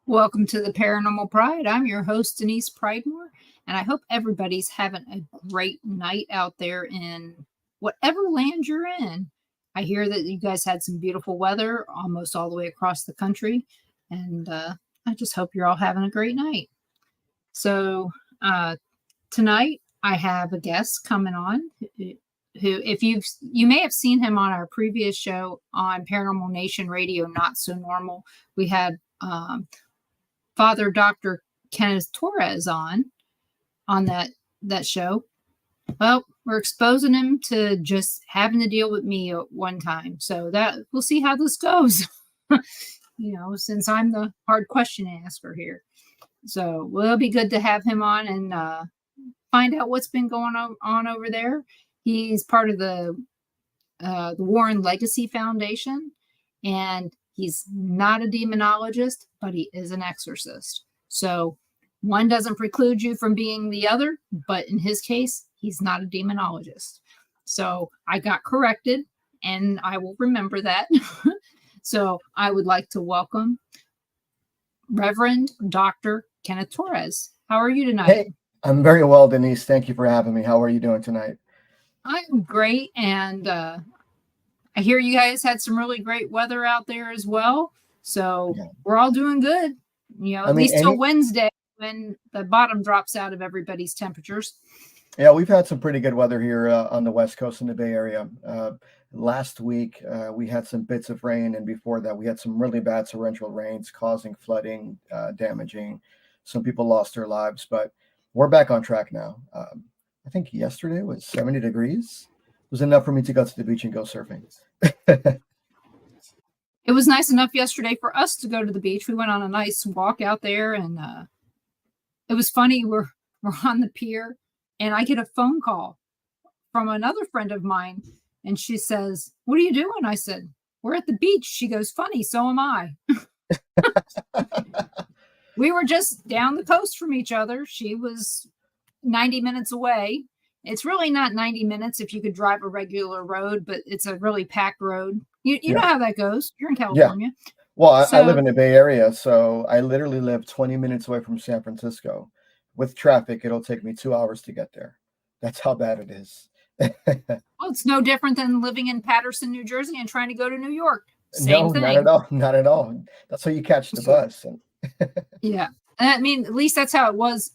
Welcome to the Paranormal Pride. I'm your host, Denise Pridemore, and I hope everybody's having a great night out there in whatever land you're in. I hear that you guys had some beautiful weather almost all the way across the country, and I just hope you're all having a great night. So, tonight I have a guest coming on who, if you may have seen him on our previous show on Paranormal Nation Radio, Not So Normal. We had Father Dr. Kenneth Torres on that show. Well, we're exposing him to just having to deal with me at one time. So that we'll see how this goes. Since I'm the hard question asker here. So it'll be good to have him on and find out what's been going on over there. He's part of the Warren Legacy Foundation, and he's not a demonologist, but he is an exorcist. So one doesn't preclude you from being the other, but in his case, he's not a demonologist. So I got corrected, and I will remember that. So I would like to welcome Reverend Dr. Kenneth Torres. How are you tonight? Hey, I'm very well, Denise. Thank you for having me. How are you doing tonight? I'm great, and I hear you guys had some really great weather out there as well. So We're all doing good, at least till Wednesday when the bottom drops out of everybody's temperatures. Yeah, we've had some pretty good weather here on the West Coast in the Bay Area. Last week, we had some bits of rain, and before that, we had some really bad torrential rains causing flooding, damaging. Some people lost their lives, but we're back on track now. I think yesterday was 70 degrees. It was enough for me to go to the beach and go surfing. It was nice enough yesterday for us to go to the beach. We went on a nice walk out there, and it was funny. We're on the pier, and I get a phone call from another friend of mine, and she says, "What are you doing?" I said, "We're at the beach." She goes, "Funny, so am I." We were just down the coast from each other. She was 90 minutes away. It's really not 90 minutes if you could drive a regular road, but it's a really packed road. You know how that goes. You're in California. Yeah. Well, I live in the Bay Area, so I literally live 20 minutes away from San Francisco. With traffic, it'll take me 2 hours to get there. That's how bad it is. Well, it's no different than living in Paterson, New Jersey and trying to go to New York. Same thing. Not at all. Not at all. That's how you catch the bus. Yeah. I mean, at least that's how it was.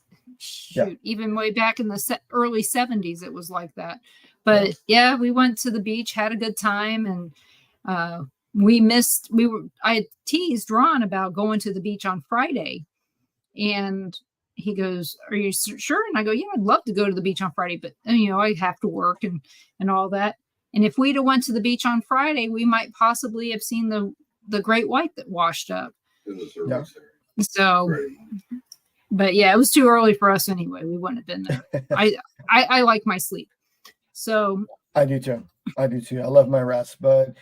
Even way back in the early 70s, it was like that. But we went to the beach, had a good time, and I teased Ron about going to the beach on Friday, and he goes, "Are you sure?" And I go, "Yeah, I'd love to go to the beach on Friday, but I have to work and all that. And if we'd have went to the beach on Friday, we might possibly have seen the great white that washed up." So, but it was too early for us anyway. We wouldn't have been there. I like my sleep. So I do too. I love my rest, but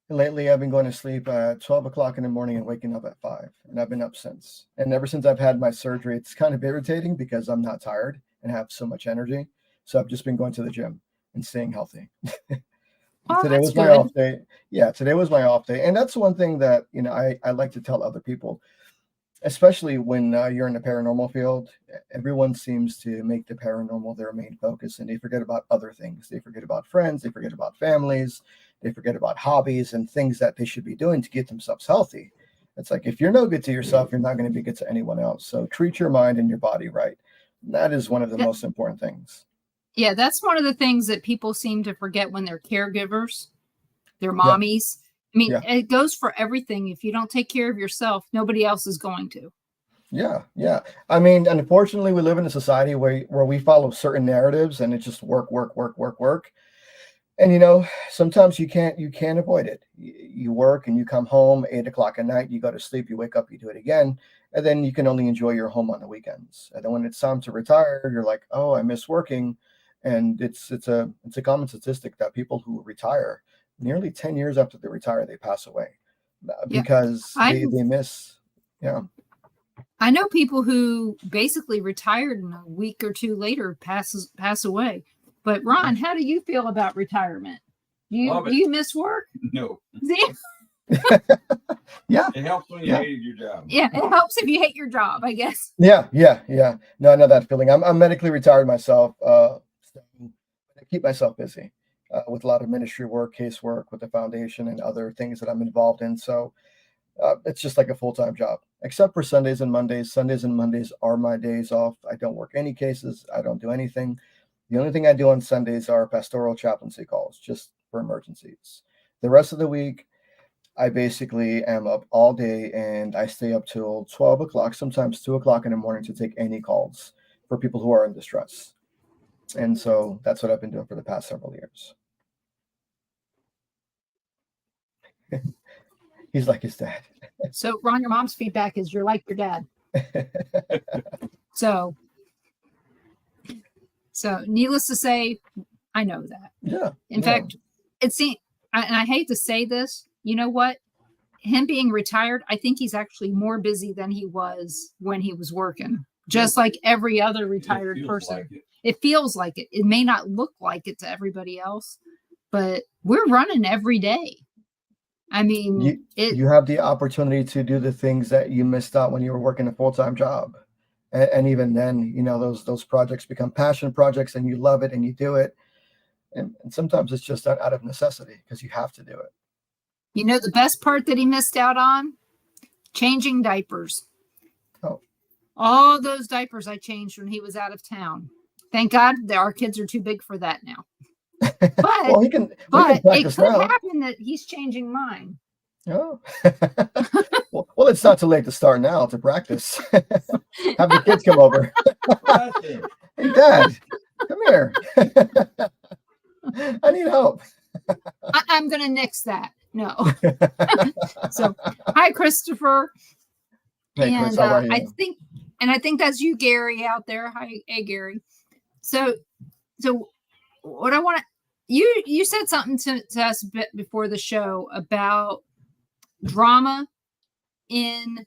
lately I've been going to sleep at 12 o'clock in the morning and waking up at 5, and I've been up since. And ever since I've had my surgery, it's kind of irritating because I'm not tired and have so much energy. So I've just been going to the gym and staying healthy. Today was my off day. Yeah, today was my off day. And that's one thing that, I like to tell other people, especially when you're in the paranormal field. Everyone seems to make the paranormal their main focus, and they forget about other things. They forget about friends. They forget about families. They forget about hobbies and things that they should be doing to get themselves healthy. It's like, if you're no good to yourself, you're not going to be good to anyone else. So treat your mind and your body right. That is one of the most important things. Yeah, that's one of the things that people seem to forget when they're caregivers, their mommies. I mean, it goes for everything. If you don't take care of yourself, nobody else is going to. Yeah. I mean, unfortunately, we live in a society where we follow certain narratives, and it's just work. And, sometimes you can't avoid it. You work and you come home 8 o'clock at night, you go to sleep, you wake up, you do it again. And then you can only enjoy your home on the weekends. And then when it's time to retire, you're like, oh, I miss working. And it's a common statistic that people who retire, nearly 10 years after they retire, they pass away because they miss. Yeah. I know people who basically retired and a week or two later pass away. But Ron, how do you feel about retirement? Do you miss work? No. See? Yeah. It helps when you hated your job. Yeah, it helps if you hate your job, I guess. Yeah. No, I know that feeling. I'm medically retired myself. So I keep myself busy with a lot of ministry work, casework with the foundation, and other things that I'm involved in. So it's just like a full-time job, except for Sundays and Mondays. Sundays and Mondays are my days off. I don't work any cases. I don't do anything. The only thing I do on Sundays are pastoral chaplaincy calls, just for emergencies. The rest of the week, I basically am up all day and I stay up till 12 o'clock, sometimes 2 o'clock in the morning to take any calls for people who are in distress. And so that's what I've been doing for the past several years. He's like his dad. So, Ron, your mom's feedback is you're like your dad. So needless to say, I know that. Yeah. In fact, it seems, and I hate to say this, you know what? Him being retired, I think he's actually more busy than he was when he was working. Just like every other retired person. It feels like it. It may not look like it to everybody else, but we're running every day. I mean, you have the opportunity to do the things that you missed out when you were working a full-time job. And even then, you know, those projects become passion projects and you love it and you do it. And sometimes it's just out of necessity because you have to do it. You know, the best part that he missed out on? Changing diapers. Oh. All those diapers I changed when he was out of town. Thank God that our kids are too big for that now. But, well, it could happen that he's changing mine. Oh. well, it's not too late to start now to practice. Have the kids come over. Hey, Dad, come here. I need help. I'm going to nix that. No. So, hi, Christopher. Hey, Chris, how are you? I think that's you, Gary, out there. Hi, hey, Gary. So what I want to, you said something to us a bit before the show about drama in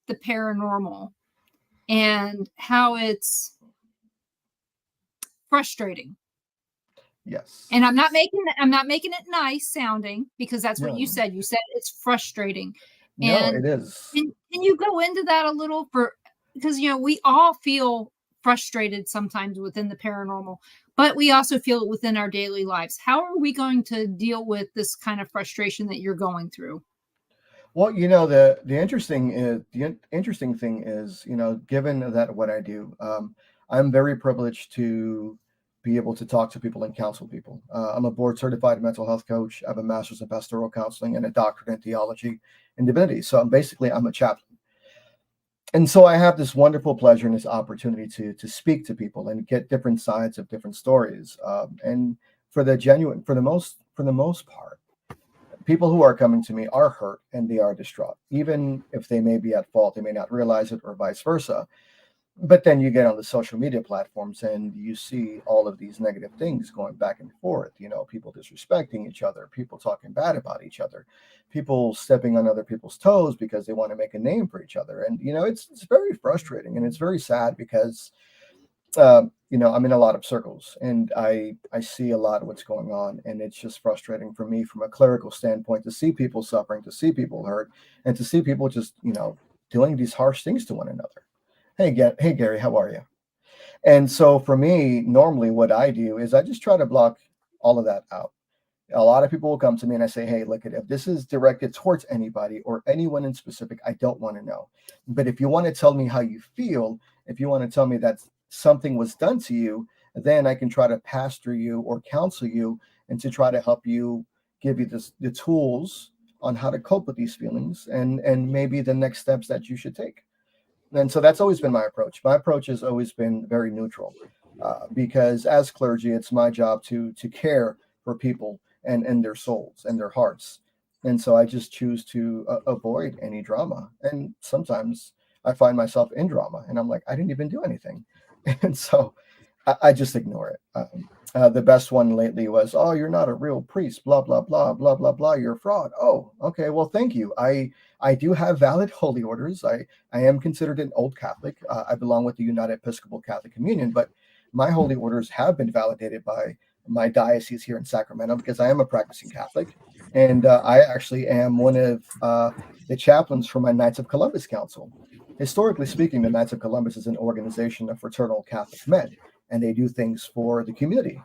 the paranormal and how it's frustrating. Yes. And I'm not making it nice sounding because that's what you said. You said it's frustrating. And it is. Can you go into that a little because you know we all feel frustrated sometimes within the paranormal, but we also feel it within our daily lives. How are we going to deal with this kind of frustration that you're going through? Well, you know, the interesting thing is, you know, given that what I do, I'm very privileged to be able to talk to people and counsel people. I'm a board certified mental health coach. I have a master's in pastoral counseling and a doctorate in theology and divinity. So I'm a chaplain. And so I have this wonderful pleasure and this opportunity to speak to people and get different sides of different stories. And for the most part, people who are coming to me are hurt and they are distraught, even if they may be at fault, they may not realize it or vice versa. But then you get on the social media platforms and you see all of these negative things going back and forth, you know, people disrespecting each other, people talking bad about each other, people stepping on other people's toes because they want to make a name for each other. And, you know, it's very frustrating and it's very sad because, you know, I'm in a lot of circles and I see a lot of what's going on. And it's just frustrating for me from a clerical standpoint to see people suffering, to see people hurt, and to see people just, you know, doing these harsh things to one another. Hey, Gary, how are you? And so for me, normally what I do is I just try to block all of that out. A lot of people will come to me and I say, hey, look, if this is directed towards anybody or anyone in specific, I don't want to know. But if you want to tell me how you feel, if you want to tell me that something was done to you, then I can try to pastor you or counsel you and to try to help you, give you the tools on how to cope with these feelings and maybe the next steps that you should take. And so that's always been my approach. My approach has always been very neutral because as clergy, it's my job to care for people and their souls and their hearts. And so I just choose to avoid any drama. And sometimes I find myself in drama and I'm like, I didn't even do anything. And so I just ignore it. The best one lately was, oh, you're not a real priest, blah, blah, blah, blah, blah, blah. You're a fraud. Oh, okay. Well, thank you. I do have valid holy orders. I am considered an old Catholic. I belong with the United Episcopal Catholic Communion, but my holy orders have been validated by my diocese here in Sacramento, because I am a practicing Catholic, and I actually am one of the chaplains for my Knights of Columbus Council. Historically speaking, the Knights of Columbus is an organization of fraternal Catholic men, and they do things for the community.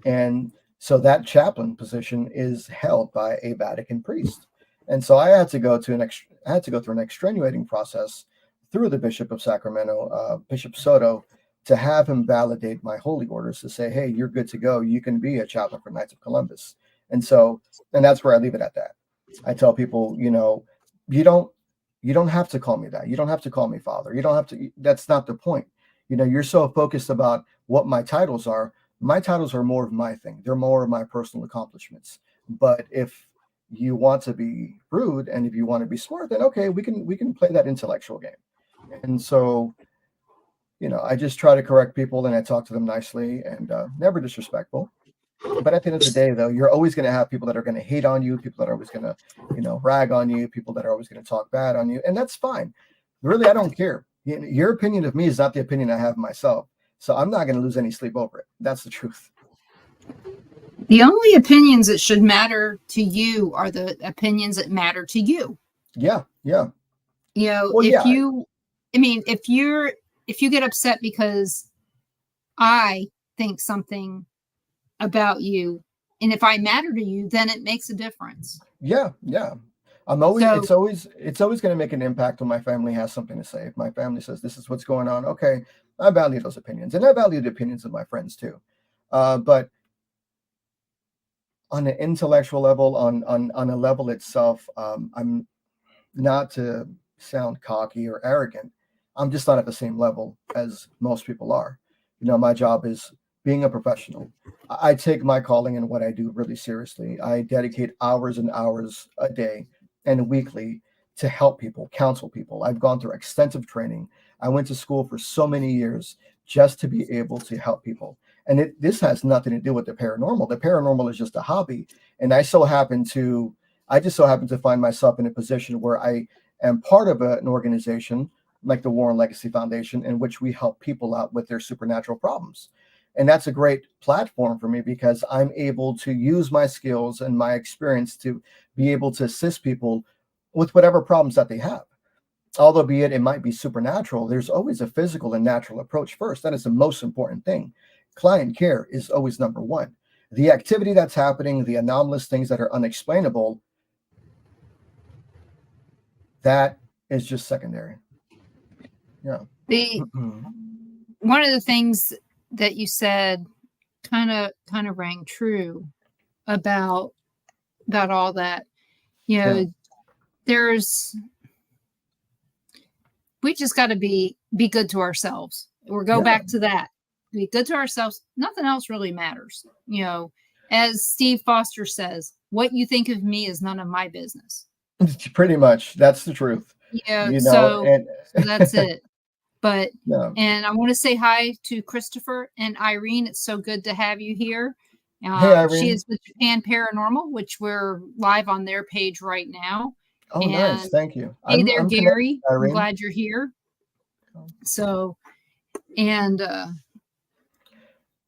And so that chaplain position is held by a Vatican priest. And so I had to go through an extenuating process through the Bishop of Sacramento, Bishop Soto, to have him validate my holy orders to say, hey, you're good to go. You can be a chaplain for Knights of Columbus. And that's where I leave it at that. I tell people, you don't have to call me that. You don't have to call me father. You don't have to. That's not the point. You're so focused about what my titles are. My titles are more of my thing. They're more of my personal accomplishments. But if you want to be rude and if you want to be smart, then okay, we can play that intellectual game. And so, I just try to correct people and I talk to them nicely and never disrespectful. But at the end of the day, though, you're always going to have people that are going to hate on you, people that are always going to, rag on you, people that are always going to talk bad on you. And that's fine. Really, I don't care. Your opinion of me is not the opinion I have of myself. So I'm not going to lose any sleep over it. That's the truth. The only opinions that should matter to you are the opinions that matter to you. Yeah. Yeah. Well, if you get upset because I think something about you, and if I matter to you, then it makes a difference. Yeah. It's always going to make an impact when my family has something to say. If my family says this is what's going on, okay, I value those opinions, and I value the opinions of my friends too. But on an intellectual level, on a level itself, I'm not to sound cocky or arrogant. I'm just not at the same level as most people are. My job is being a professional. I take my calling and what I do really seriously. I dedicate hours and hours a day and weekly to help people, counsel people. I've gone through extensive training. I went to school for so many years just to be able to help people. And this has nothing to do with the paranormal. The paranormal is just a hobby. And I just so happen to find myself in a position where I am part of an organization like the Warren Legacy Foundation, in which we help people out with their supernatural problems. And that's a great platform for me because I'm able to use my skills and my experience to be able to assist people with whatever problems that they have. Although it might be supernatural, there's always a physical and natural approach first. That is the most important thing. Client care is always number one. The activity that's happening, the anomalous things that are unexplainable, that is just secondary. Yeah. One of the things that you said kind of rang true about all that. We just got to be good to ourselves. We'll go back to that. Be good to ourselves. Nothing else really matters. As Steve Foster says, what you think of me is none of my business. Pretty much. That's the truth. So that's it. But, and I want to say hi to Christopher and Irene. It's so good to have you here. Hey, Irene. She is with Japan Paranormal, which we're live on their page right now. Oh, nice. Thank you. Hey there, Gary. I'm glad you're here. So, and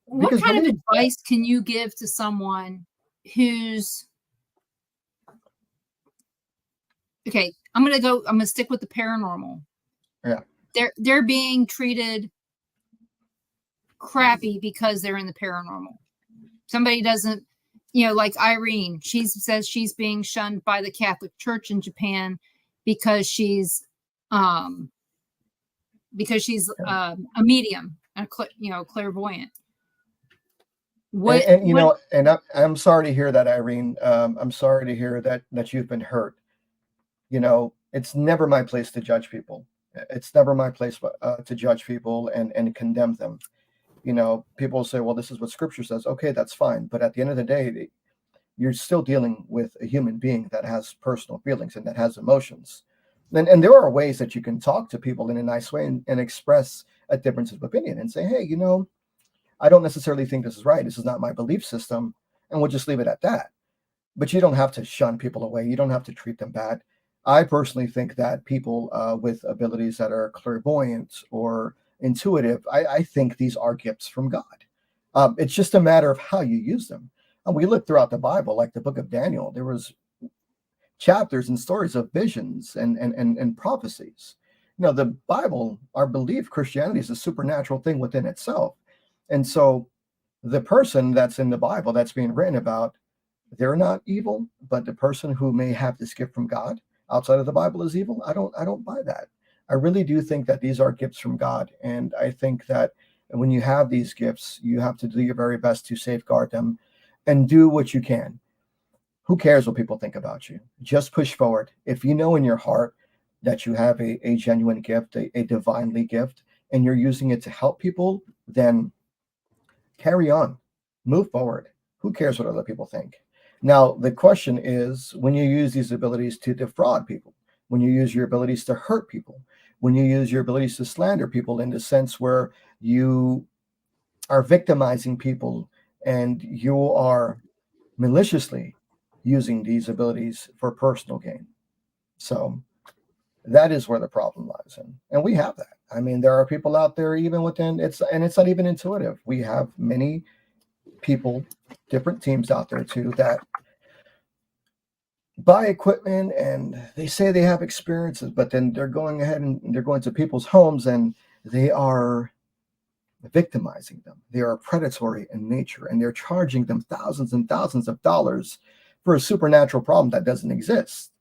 what kind of advice can you give to someone who's okay? I'm gonna stick with the paranormal. Yeah. They're being treated crappy because they're in the paranormal. Somebody doesn't, like Irene, she says she's being shunned by the Catholic Church in Japan because she's a medium, clairvoyant. I'm sorry to hear that, Irene. I'm sorry to hear that you've been hurt. It's never my place to judge people. It's never my place to judge people and condemn them. People say, well, this is what scripture says. Okay, that's fine. But at the end of the day, you're still dealing with a human being that has personal feelings and that has emotions. And there are ways that you can talk to people in a nice way and express a difference of opinion and say, hey, I don't necessarily think this is right. This is not my belief system. And we'll just leave it at that. But you don't have to shun people away. You don't have to treat them bad. I personally think that people with abilities that are clairvoyant or intuitive, I think these are gifts from God. It's just a matter of how you use them. And we look throughout the Bible, like the book of Daniel, there was chapters and stories of visions and prophecies. The Bible, our belief, Christianity is a supernatural thing within itself. And so the person that's in the Bible that's being written about, they're not evil, but the person who may have this gift from God outside of the Bible is evil. I don't buy that. I really do think that these are gifts from God. And I think that when you have these gifts, you have to do your very best to safeguard them and do what you can. Who cares what people think about you? Just push forward. If you know in your heart that you have a genuine gift, a divinely gift, and you're using it to help people, then carry on, move forward. Who cares what other people think? Now, the question is, when you use these abilities to defraud people, when you use your abilities to hurt people, when you use your abilities to slander people in the sense where you are victimizing people and you are maliciously using these abilities for personal gain. So that is where the problem lies in. And we have that. I mean, there are people out there even within it's not even intuitive. We have many people, different teams out there too, that buy equipment and they say they have experiences, but then they're going ahead and they're going to people's homes and they are victimizing them. They are predatory in nature and they're charging them thousands and thousands of dollars for a supernatural problem that doesn't exist.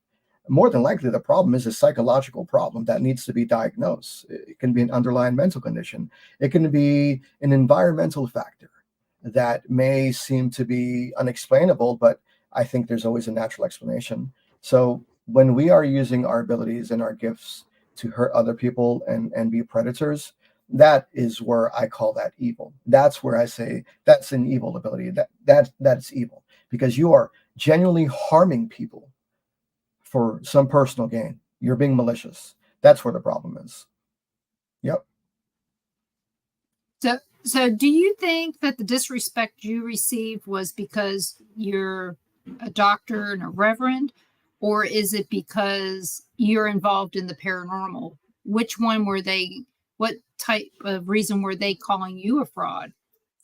More than likely, the problem is a psychological problem that needs to be diagnosed. It can be an underlying mental condition. It can be an environmental factor that may seem to be unexplainable, but I think there's always a natural explanation. So when we are using our abilities and our gifts to hurt other people and be predators, that is where I call that evil. That's where I say that's an evil ability. That's evil because you are genuinely harming people for some personal gain. You're being malicious. That's where the problem is. Yep. So do you think that the disrespect you received was because you're a doctor and a reverend, or is it because you're involved in the paranormal? Which one were they? What type of reason were they calling you a fraud?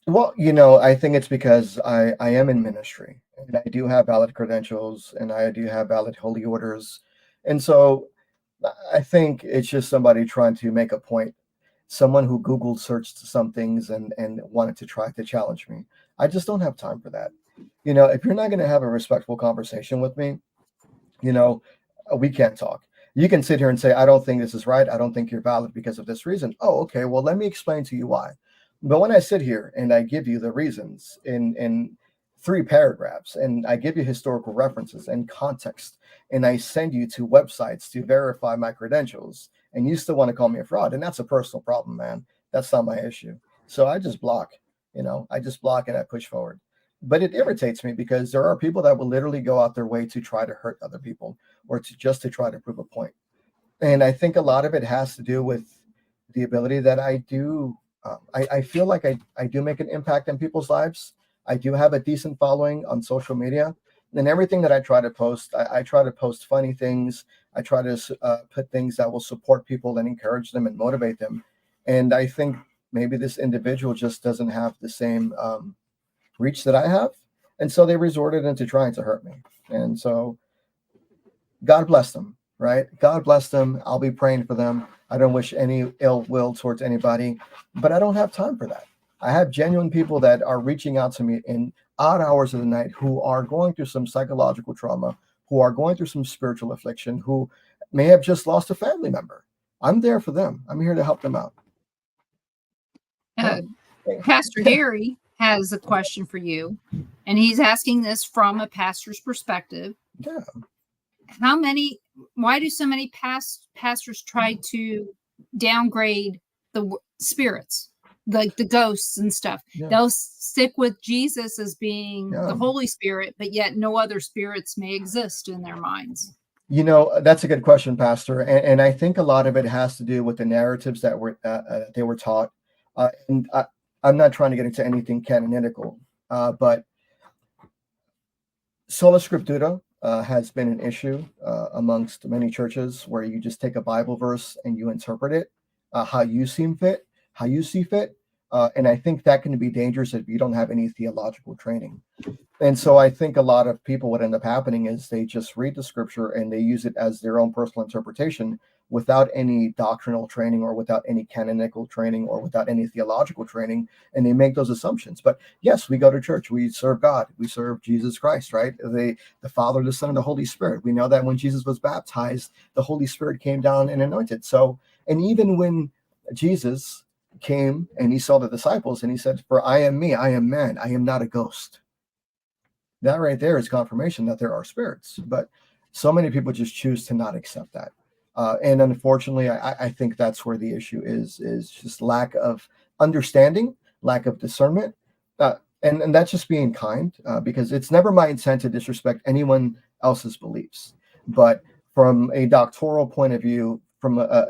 Well, I think it's because I am in ministry and I do have valid credentials and I do have valid holy orders. And so I think it's just somebody trying to make a point, someone who Google searched some things and wanted to try to challenge me. I just don't have time for that. If you're not going to have a respectful conversation with me, you know, we can't talk. You can sit here and say, I don't think this is right. I don't think you're valid because of this reason. Oh, okay. Well, let me explain to you why. But when I sit here and I give you the reasons in 3 paragraphs and I give you historical references and context and I send you to websites to verify my credentials and you still want to call me a fraud, and that's a personal problem, man. That's not my issue. So I just block, I just block and I push forward. But it irritates me because there are people that will literally go out their way to try to hurt other people or to try to prove a point. And I think a lot of it has to do with the ability that I do. I feel like I do make an impact in people's lives. I do have a decent following on social media. And everything that I try to post, I try to post funny things. I try to put things that will support people and encourage them and motivate them. And I think maybe this individual just doesn't have the same reach that I have. And so they resorted into trying to hurt me. And so God bless them, right? God bless them. I'll be praying for them. I don't wish any ill will towards anybody, but I don't have time for that. I have genuine people that are reaching out to me in odd hours of the night who are going through some psychological trauma, who are going through some spiritual affliction, who may have just lost a family member. I'm there for them. I'm here to help them out. Uh, Pastor Gary has a question for you, and he's asking this from a pastor's perspective. Yeah. Why do so many pastors try to downgrade the spirits, like the ghosts and stuff? Yeah. They'll stick with Jesus as being the Holy Spirit, but yet no other spirits may exist in their minds. That's a good question, Pastor. And I think a lot of it has to do with the narratives that they were taught. And I'm not trying to get into anything canonical, but sola scriptura has been an issue amongst many churches where you just take a Bible verse and you interpret it how you see fit, And I think that can be dangerous if you don't have any theological training. And so I think a lot of people, what end up happening is they just read the scripture and they use it as their own personal interpretation without any doctrinal training or without any canonical training or without any theological training. And they make those assumptions. But yes, we go to church, we serve God, we serve Jesus Christ, right? The Father, the Son, and the Holy Spirit. We know that when Jesus was baptized, the Holy Spirit came down and anointed. So, and even when Jesus came and he saw the disciples and he said, "For I am me, I am man, I am not a ghost." That right there is confirmation that there are spirits, but so many people just choose to not accept that. And unfortunately, I think that's where the issue is just lack of understanding, lack of discernment. And that's just being kind, because it's never my intent to disrespect anyone else's beliefs. But from a doctoral point of view, from a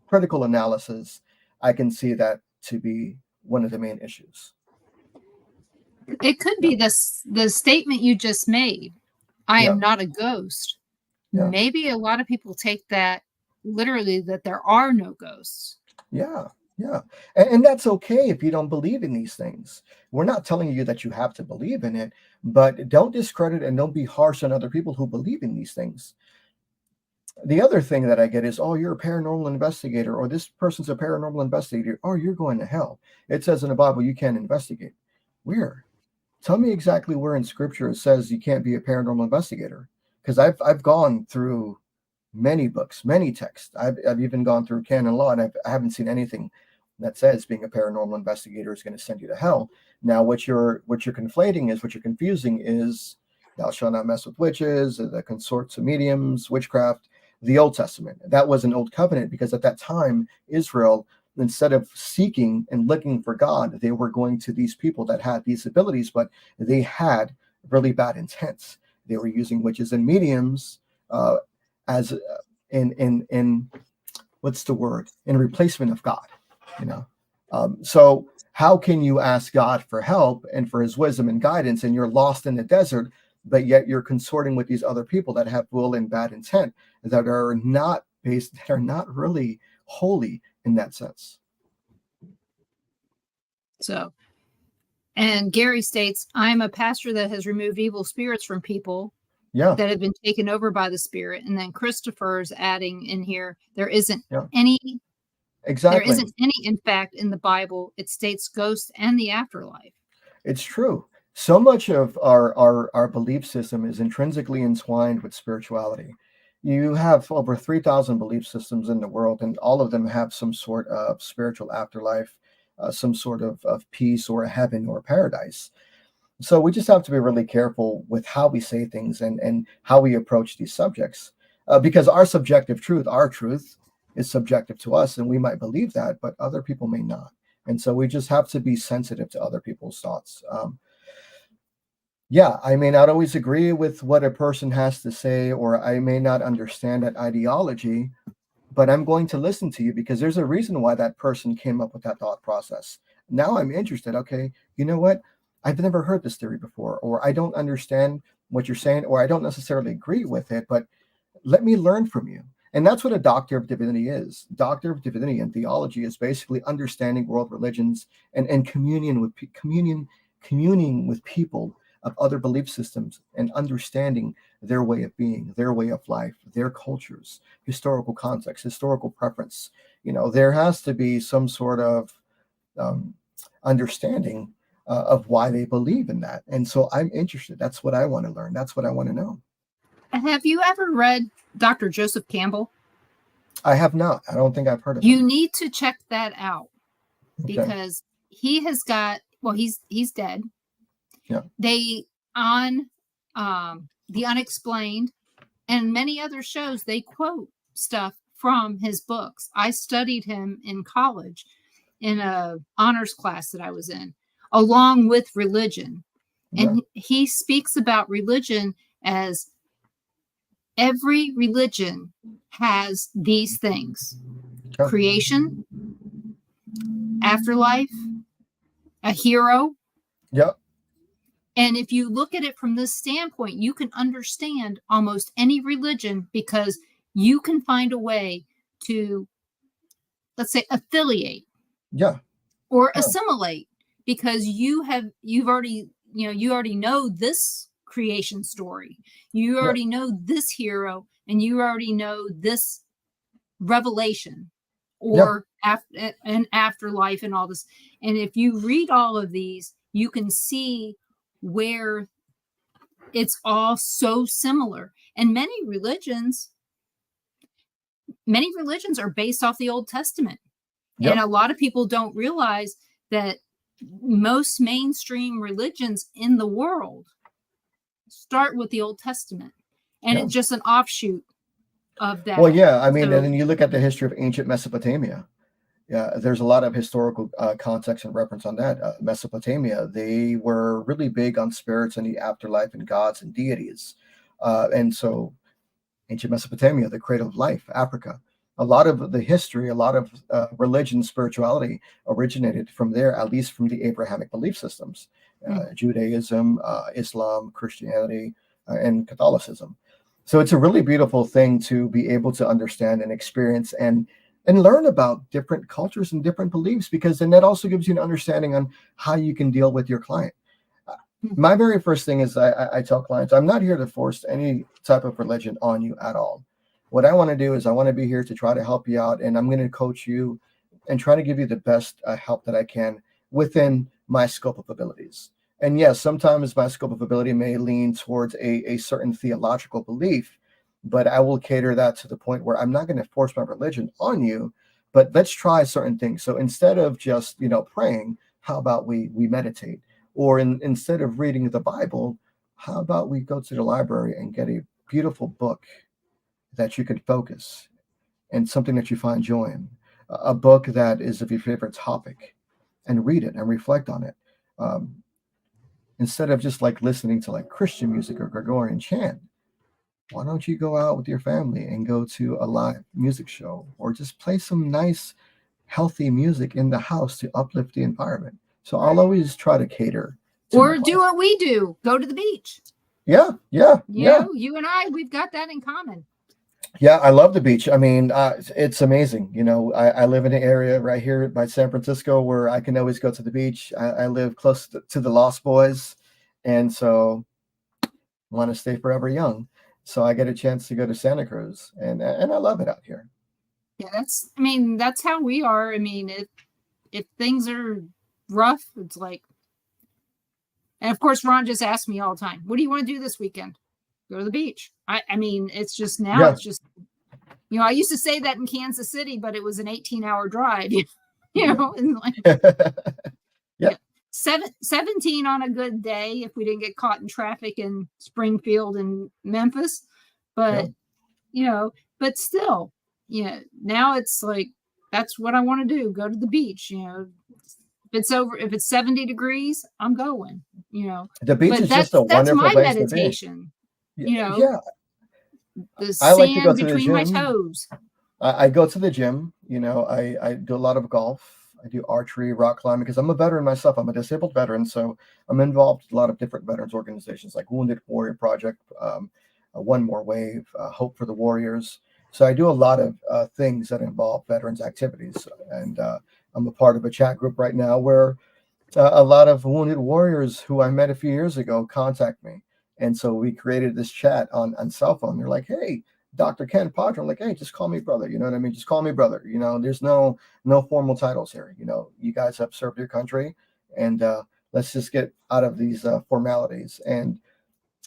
critical analysis, I can see that to be one of the main issues. It could be the statement you just made. I Yeah. am not a ghost. Yeah. Maybe a lot of people take that literally, that there are no ghosts. Yeah. Yeah. And that's okay if you don't believe in these things. We're not telling you that you have to believe in it, but don't discredit and don't be harsh on other people who believe in these things. The other thing that I get is, oh, you're a paranormal investigator, or this person's a paranormal investigator. Oh, you're going to hell. It says in the Bible you can't investigate. Where? Tell me exactly where in scripture it says you can't be a paranormal investigator. Because I've gone through many books, many texts. I've even gone through canon law, and I haven't seen anything that says being a paranormal investigator is going to send you to hell. Now, what you're conflating is, what you're confusing is, thou shalt not mess with witches, the consorts of mediums, witchcraft, the Old Testament. That was an old covenant, because at that time, Israel, instead of seeking and looking for God, they were going to these people that had these abilities, but they had really bad intents. They were using witches and mediums as in what's the word, in replacement of God, you know. So how can you ask God for help and for his wisdom and guidance, and you're lost in the desert, but yet you're consorting with these other people that have will and bad intent, that are not really holy in that sense. So, and Gary states, I'm a pastor that has removed evil spirits from people Yeah. that have been taken over by the spirit. And then Christopher's adding in here, there isn't Yeah. any, Exactly. there isn't any, in fact, in the Bible, it states ghosts and the afterlife. It's true. So much of our belief system is intrinsically entwined with spirituality. You have over 3,000 belief systems in the world, and all of them have some sort of spiritual afterlife, some sort of peace or a heaven or paradise. So we just have to be really careful with how we say things and how we approach these subjects, because our subjective truth, our truth, is subjective to us, and we might believe that, but other people may not. And so we just have to be sensitive to other people's thoughts. Yeah, I may not always agree with what a person has to say, or I may not understand that ideology, but I'm going to listen to you because there's a reason why that person came up with that thought process. Now I'm interested. Okay, you know what? I've never heard this theory before, or I don't understand what you're saying, or I don't necessarily agree with it, but let me learn from you. And that's what a doctor of divinity is. Doctor of divinity and theology is basically understanding world religions and communing with people of other belief systems, and understanding their way of being, their way of life, their cultures, historical context, historical preference. There has to be some sort of understanding of why they believe in that. And so I'm interested. That's what I want to learn. That's what I want to know. Have you ever read Dr. Joseph Campbell? I have not. I don't think I've heard of You him. need to check that out, because he has got, well, he's dead. Yeah. They, on The Unexplained and many other shows, they quote stuff from his books. I studied him in college in a honors class that I was in, along with religion. And he speaks about religion as every religion has these things: creation, afterlife, a hero. Yep. And if you look at it from this standpoint, you can understand almost any religion, because you can find a way to, let's say, affiliate. Yeah. or Huh. assimilate, because you already, you already know this creation story. You Yep. already know this hero, and you already know this revelation, Yeah. or an afterlife and all this. And if you read all of these, you can see where it's all so similar. And many religions are based off the Old Testament. And Yep. a lot of people don't realize that most mainstream religions in the world start with the Old Testament, and Yeah. it's just an offshoot of Well, that. yeah. I mean, and So, then you look at the history of ancient Mesopotamia. Yeah, there's a lot of historical context and reference on that. Mesopotamia, they were really big on spirits and the afterlife and gods and deities. And so ancient Mesopotamia, the cradle of life, Africa. A lot of the history, a lot of religion, spirituality originated from there, at least from the Abrahamic belief systems, Judaism, Islam, Christianity, and Catholicism. So it's a really beautiful thing to be able to understand and experience and learn about different cultures and different beliefs, because then that also gives you an understanding on how you can deal with your client. My very first thing is I tell clients, I'm not here to force any type of religion on you at all. What I want to do is I want to be here to try to help you out, and I'm going to coach you and try to give you the best help that I can within my scope of abilities. And yes, sometimes my scope of ability may lean towards a certain theological belief, but I will cater that to the point where I'm not going to force my religion on you, but let's try certain things. So instead of just, praying, how about we meditate? Or instead of reading the Bible, how about we go to the library and get a beautiful book that you can focus and something that you find joy in, a book that is of your favorite topic, and read it and reflect on it. Um, Instead of just like listening to like Christian music or Gregorian chant, why don't you go out with your family and go to a live music show, or just play some nice, healthy music in the house to uplift the environment? So I'll always try to cater to my or do client. what we do, go to the beach. Yeah, yeah, yeah, You and I, we've got that in common. yeah. I love the beach. I mean, it's amazing. I live in an area right here by San Francisco where I can always go to the beach. I live close to the Lost Boys, and so want to stay forever young. So I get a chance to go to Santa Cruz, and I love it out here. Yeah, that's how we are. I mean, if things are rough, it's like, and of course, Ron just asks me all the time, what do you want to do this weekend? Go to the beach. I mean, it's just now, Yeah. it's just, I used to say that in Kansas City, but it was an 18-hour drive, and like, Yeah. 17 on a good day if we didn't get caught in traffic in Springfield and Memphis. But, but still, now it's like, that's what I want to do. Go to the beach, if it's 70 degrees, I'm going, The beach but is just a that's wonderful my place to be. meditation, Yeah. the I like to go sand to the between my gym. toes. I go to the gym. I do a lot of golf. I do archery, rock climbing, because I'm a veteran myself. I'm a disabled veteran, so I'm involved in a lot of different veterans organizations like Wounded Warrior Project, One More Wave, Hope for the Warriors. So I do a lot of things that involve veterans activities, and I'm a part of a chat group right now where a lot of wounded warriors who I met a few years ago contact me. And so we created this chat on cell phone. They're like, hey, Dr. Ken Padre. I'm like, hey, just call me brother. You know what I mean? Just call me brother. There's no formal titles here. You guys have served your country, and let's just get out of these formalities. And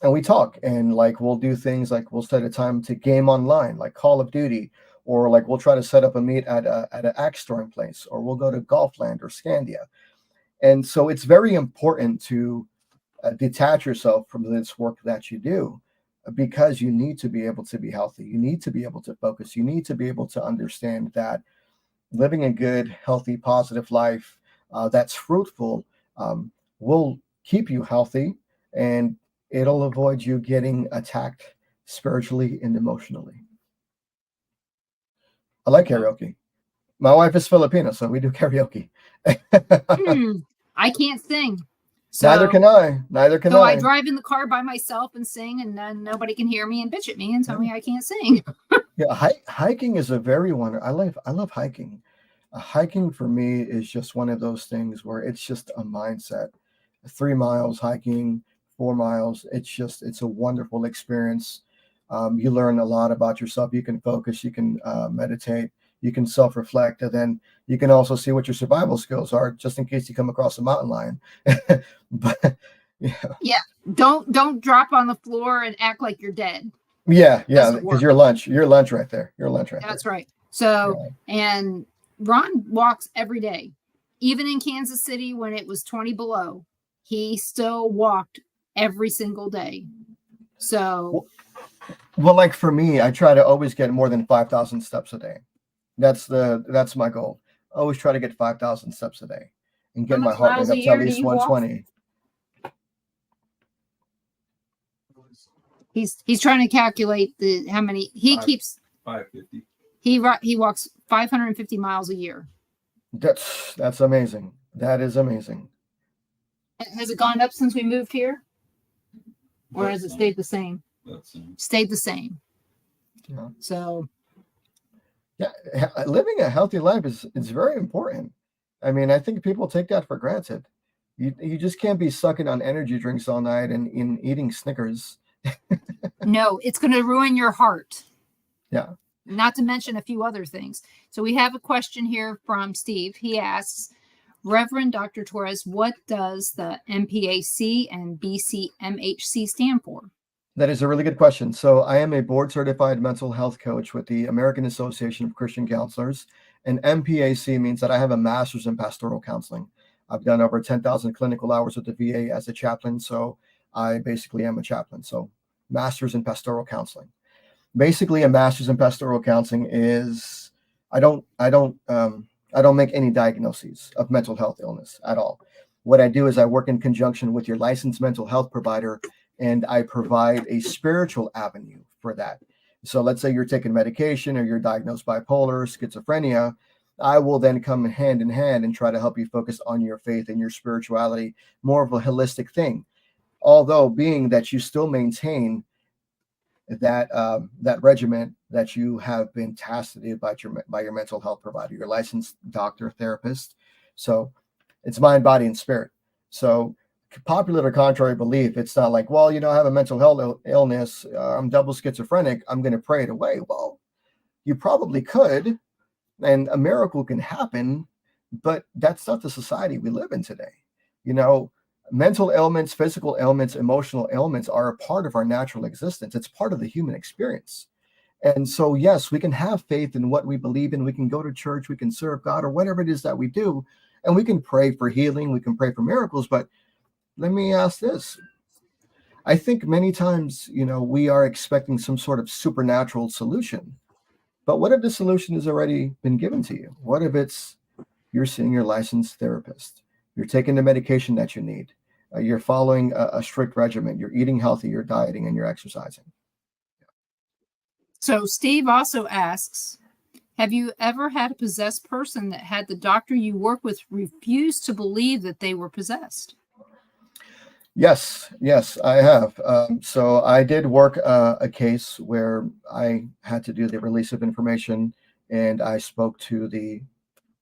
we talk, and like we'll do things like we'll set a time to game online, like Call of Duty, or like we'll try to set up a meet at an axe throwing place, or we'll go to Golfland or Scandia. And so it's very important to detach yourself from this work that you do, because you need to be able to be healthy. You need to be able to focus. You need to be able to understand that living a good, healthy, positive life that's fruitful will keep you healthy, and it'll avoid you getting attacked spiritually and emotionally. I like karaoke. My wife is Filipino, so we do karaoke. I can't sing. Neither can I. So I drive in the car by myself and sing, and then nobody can hear me and bitch at me and tell me I can't sing. Yeah, hiking is a very wonderful. I love hiking. Hiking for me is just one of those things where it's just a mindset. 3 miles hiking, 4 miles, it's a wonderful experience. You learn a lot about yourself. You can focus, you can meditate, you can self-reflect, and then you can also see what your survival skills are, just in case you come across a mountain lion. But yeah, Yeah. Don't drop on the floor and act like you're dead. yeah, Doesn't because work. your lunch right there. Your lunch right That's there. right. So, Yeah. and Ron walks every day. Even in Kansas City when it was 20 below, he still walked every single day. So, Well, like for me, I try to always get more than 5,000 steps a day. That's my goal. Always try to get 5,000 steps a day and how get my much heart rate miles a up to at year do least you walk? 120. He's trying to calculate how many he keeps. 550. He walks 550 miles a year. That's amazing. That is amazing. Has it gone up since we moved here, or has it stayed the same? Stayed the same. Yeah. So, Yeah, living a healthy life is very important. I mean, I think people take that for granted. You just can't be sucking on energy drinks all night and eating Snickers. no, it's going to ruin your heart. Yeah. Not to mention a few other things. So we have a question here from Steve. He asks, Reverend Dr. Torres, what does the MPAC and BCMHC stand for? That is a really good question. So I am a board certified mental health coach with the American Association of Christian Counselors, and MPAC means that I have a master's in pastoral counseling. I've done over 10,000 clinical hours with the VA as a chaplain, so I basically am a chaplain. So master's in pastoral counseling. Basically, a master's in pastoral counseling is I don't make any diagnoses of mental health illness at all. What I do is I work in conjunction with your licensed mental health provider, and I provide a spiritual avenue for that. So let's say you're taking medication or you're diagnosed bipolar, schizophrenia. I will then come hand in hand and try to help you focus on your faith and your spirituality, more of a holistic thing. Although being that you still maintain that regimen that you have been tasked to do by your mental health provider, your licensed doctor, therapist. So it's mind, body, and spirit. So popular or contrary belief, it's not like, well, I have a mental health illness, I'm double schizophrenic, I'm going to pray it away. Well, you probably could, and a miracle can happen, but that's not the society we live in today. Mental ailments, physical ailments, emotional ailments are a part of our natural existence. It's part of the human experience. And so, yes, we can have faith in what we believe in. We can go to church, we can serve God, or whatever it is that we do, and we can pray for healing, we can pray for miracles. But let me ask this. I think many times, we are expecting some sort of supernatural solution. But what if the solution has already been given to you? What if it's you're seeing your licensed therapist? You're taking the medication that you need. You're following a strict regimen. You're eating healthy, you're dieting, and you're exercising. So Steve also asks, have you ever had a possessed person that had the doctor you work with refuse to believe that they were possessed? Yes, I have. So I did work a case where I had to do the release of information, and I spoke to the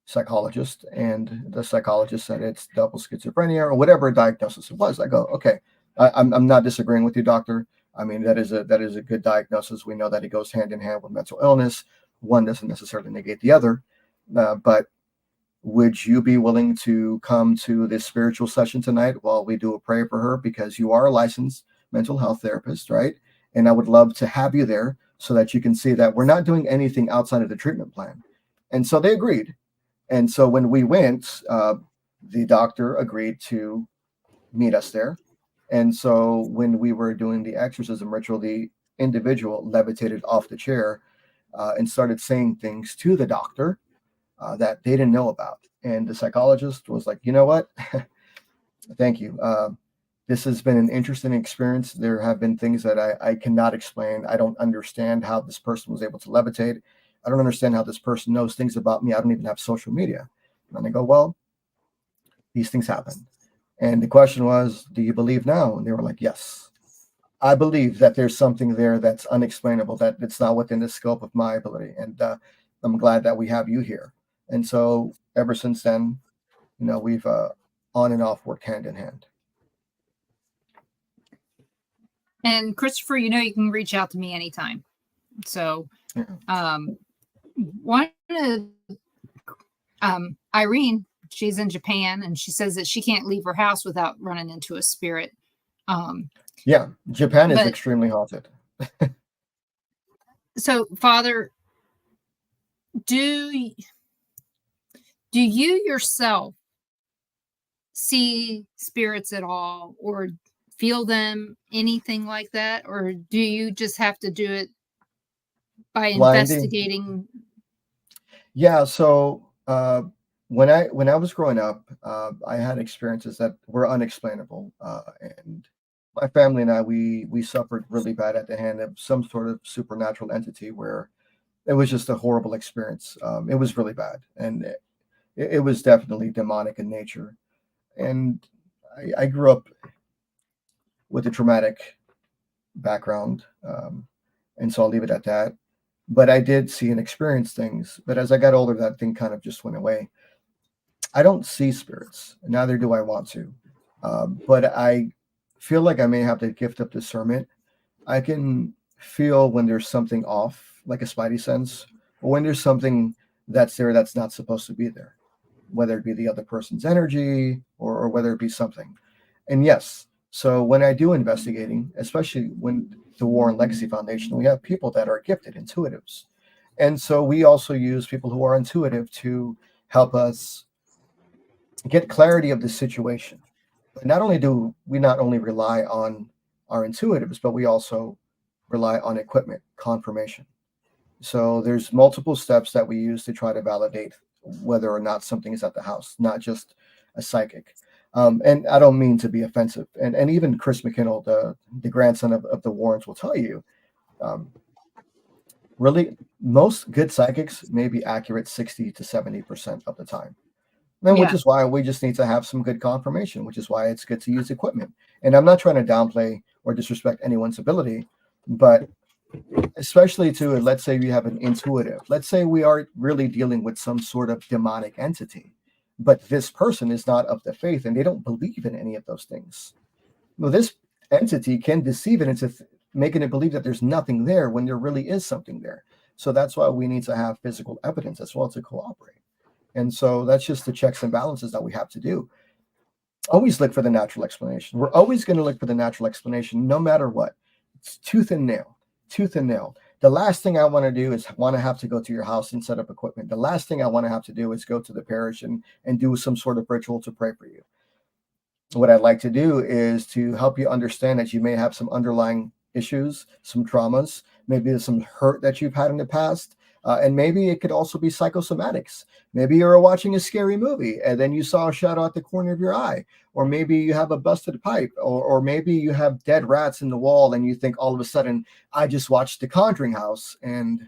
psychologist, and the psychologist said it's double schizophrenia or whatever diagnosis it was. I go, okay, I'm not disagreeing with you, doctor. I mean, that is a good diagnosis. We know that it goes hand in hand with mental illness. One doesn't necessarily negate the other. But would you be willing to come to this spiritual session tonight while we do a prayer for her? Because you are a licensed mental health therapist, right? And I would love to have you there so that you can see that we're not doing anything outside of the treatment plan. And so they agreed. And so when we went, the doctor agreed to meet us there. And so when we were doing the exorcism ritual, the individual levitated off the chair and started saying things to the doctor that they didn't know about. And the psychologist was like, you know what? Thank you. This has been an interesting experience. There have been things that I cannot explain. I don't understand how this person was able to levitate. I don't understand how this person knows things about me. I don't even have social media. And I go, well, these things happen. And the question was, do you believe now? And they were like, yes. I believe that there's something there that's unexplainable, that it's not within the scope of my ability. And I'm glad that we have you here. And so ever since then, we've on and off worked hand in hand. And Christopher, you can reach out to me anytime. So, one of Irene, she's in Japan, and she says that she can't leave her house without running into a spirit. Yeah, Japan is extremely haunted. So, Father, do you yourself see spirits at all, or feel them, anything like that, or do you just have to do it by investigating? Yeah, so when I was growing up, I had experiences that were unexplainable, and my family and I we suffered really bad at the hand of some sort of supernatural entity where it was just a horrible experience. It was really bad, and it was definitely demonic in nature. And I grew up with a traumatic background, and so I'll leave it at that. But I did see and experience things. But as I got older, that thing kind of just went away. I don't see spirits, neither do I want to. But I feel like I may have the gift of discernment. I can feel when there's something off, like a spidey sense, or when there's something that's there that's not supposed to be there, whether it be the other person's energy or whether it be something. And yes, so when I do investigating, especially when the Warren Legacy Foundation, we have people that are gifted intuitives. And so we also use people who are intuitive to help us get clarity of the situation. But not only do we not only rely on our intuitives, but we also rely on equipment, confirmation. So there's multiple steps that we use to try to validate whether or not something is at the house, not just a psychic. And I don't mean to be offensive. And even Chris McKinnell, the grandson of the Warrens, will tell you, really, most good psychics may be accurate 60 to 70% of the time. And which is why we just need to have some good confirmation, which is why it's good to use equipment. And I'm not trying to downplay or disrespect anyone's ability, but especially to, let's say we have an intuitive, let's say we are really dealing with some sort of demonic entity, but this person is not of the faith and they don't believe in any of those things. Well, this entity can deceive it into making it believe that there's nothing there when there really is something there. So that's why we need to have physical evidence as well to cooperate. And so that's just the checks and balances that we have to do. Always look for the natural explanation. We're always going to look for the natural explanation, no matter what. It's tooth and nail, tooth and nail. The last thing I want to do is want to have to go to your house and set up equipment. The last thing I want to have to do is go to the parish and do some sort of ritual to pray for you. What I'd like to do is to help you understand that you may have some underlying issues, some traumas, maybe there's some hurt that you've had in the past. And maybe it could also be psychosomatics. Maybe you're watching a scary movie and then you saw a shadow at the corner of your eye. Or maybe you have a busted pipe. Or maybe you have dead rats in the wall and you think all of a sudden, I just watched The Conjuring House and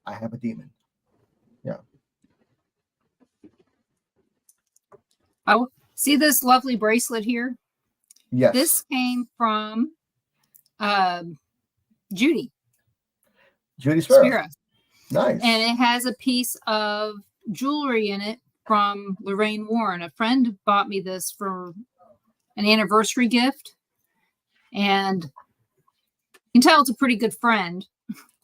I have a demon. Yeah. Oh, see this lovely bracelet here? Yes. This came from Judy Spira. Nice. And it has a piece of jewelry in it from Lorraine Warren. A friend bought me this for an anniversary gift. And you can tell it's a pretty good friend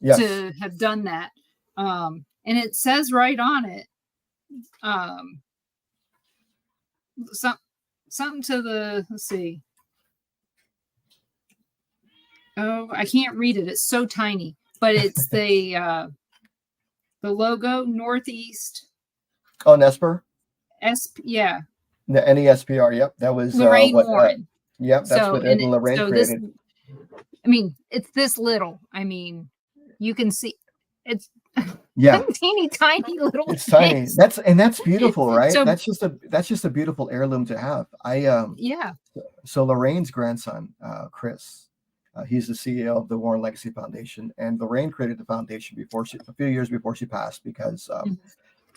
to have done that. And it says right on it, something to the, let's see. Oh, I can't read it. It's so tiny, but it's the logo, Northeast. Oh, Nesper? Yeah. The NESPR, yep. That was Lorraine Warren. Yep, that's what Lorraine created. It's this little. You can see it's teeny tiny little. It's tiny. That's beautiful, right? So, that's just a beautiful heirloom to have. So Lorraine's grandson, Chris, he's the CEO of the Warren Legacy Foundation, and Lorraine created the foundation a few years before she passed because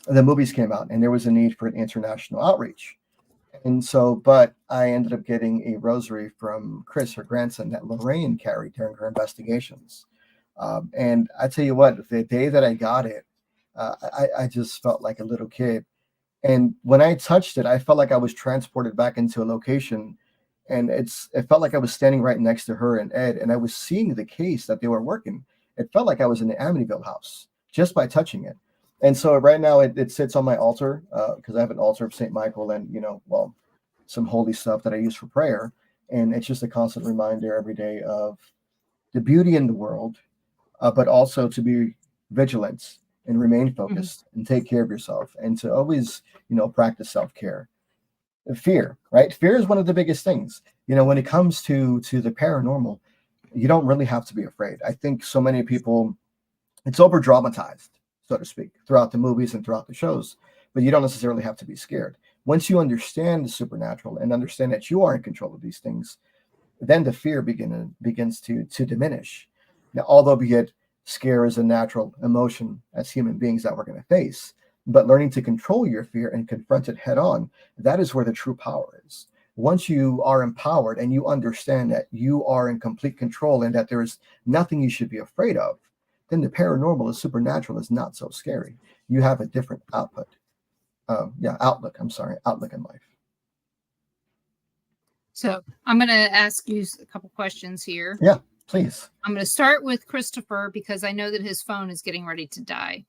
the movies came out and there was a need for an international outreach. And so, but I ended up getting a rosary from Chris, her grandson, that Lorraine carried during her investigations. And I tell you what, the day that I got it, I just felt like a little kid. And when I touched it, I felt like I was transported back into a location, and it felt like I was standing right next to her and Ed, and I was seeing the case that they were working. It felt like I was in the Amityville house just by touching it. And so right now it sits on my altar, because I have an altar of St. Michael and, some holy stuff that I use for prayer. And it's just a constant reminder every day of the beauty in the world, but also to be vigilant and remain focused and take care of yourself, and to always, practice self-care. Fear, right? Fear is one of the biggest things. When it comes to the paranormal, you don't really have to be afraid. I think so many people, it's over dramatized, so to speak, throughout the movies and throughout the shows, but you don't necessarily have to be scared. Once you understand the supernatural and understand that you are in control of these things, then the fear begins to diminish. Now, although scare is a natural emotion as human beings that we're going to face, but learning to control your fear and confront it head on, that is where the true power is. Once you are empowered and you understand that you are in complete control and that there is nothing you should be afraid of, then the paranormal, the supernatural, is not so scary. You have a different outlook. Outlook in life. So I'm going to ask you a couple questions here. Yeah, please. I'm going to start with Christopher because I know that his phone is getting ready to die.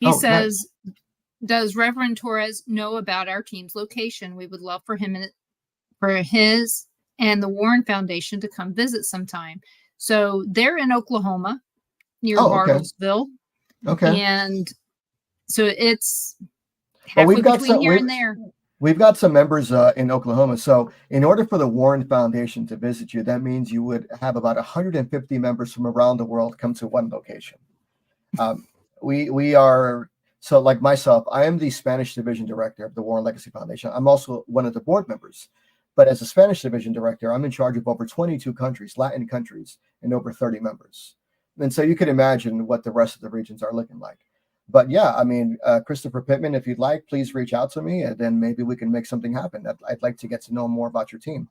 He says, nice. Does Reverend Torres know about our team's location? We would love for his and the Warren Foundation to come visit sometime. So they're in Oklahoma near Bartlesville. Okay. And so it's halfway between here and there. We've got some members in Oklahoma. So in order for the Warren Foundation to visit you, that means you would have about 150 members from around the world come to one location. We are, so like myself, I am the Spanish Division Director of the Warren Legacy Foundation. I'm also one of the board members. But as a Spanish Division Director, I'm in charge of over 22 countries, Latin countries, and over 30 members. And so you can imagine what the rest of the regions are looking like. But yeah, I mean, Christopher Pittman, if you'd like, please reach out to me, and then maybe we can make something happen. I'd like to get to know more about your team.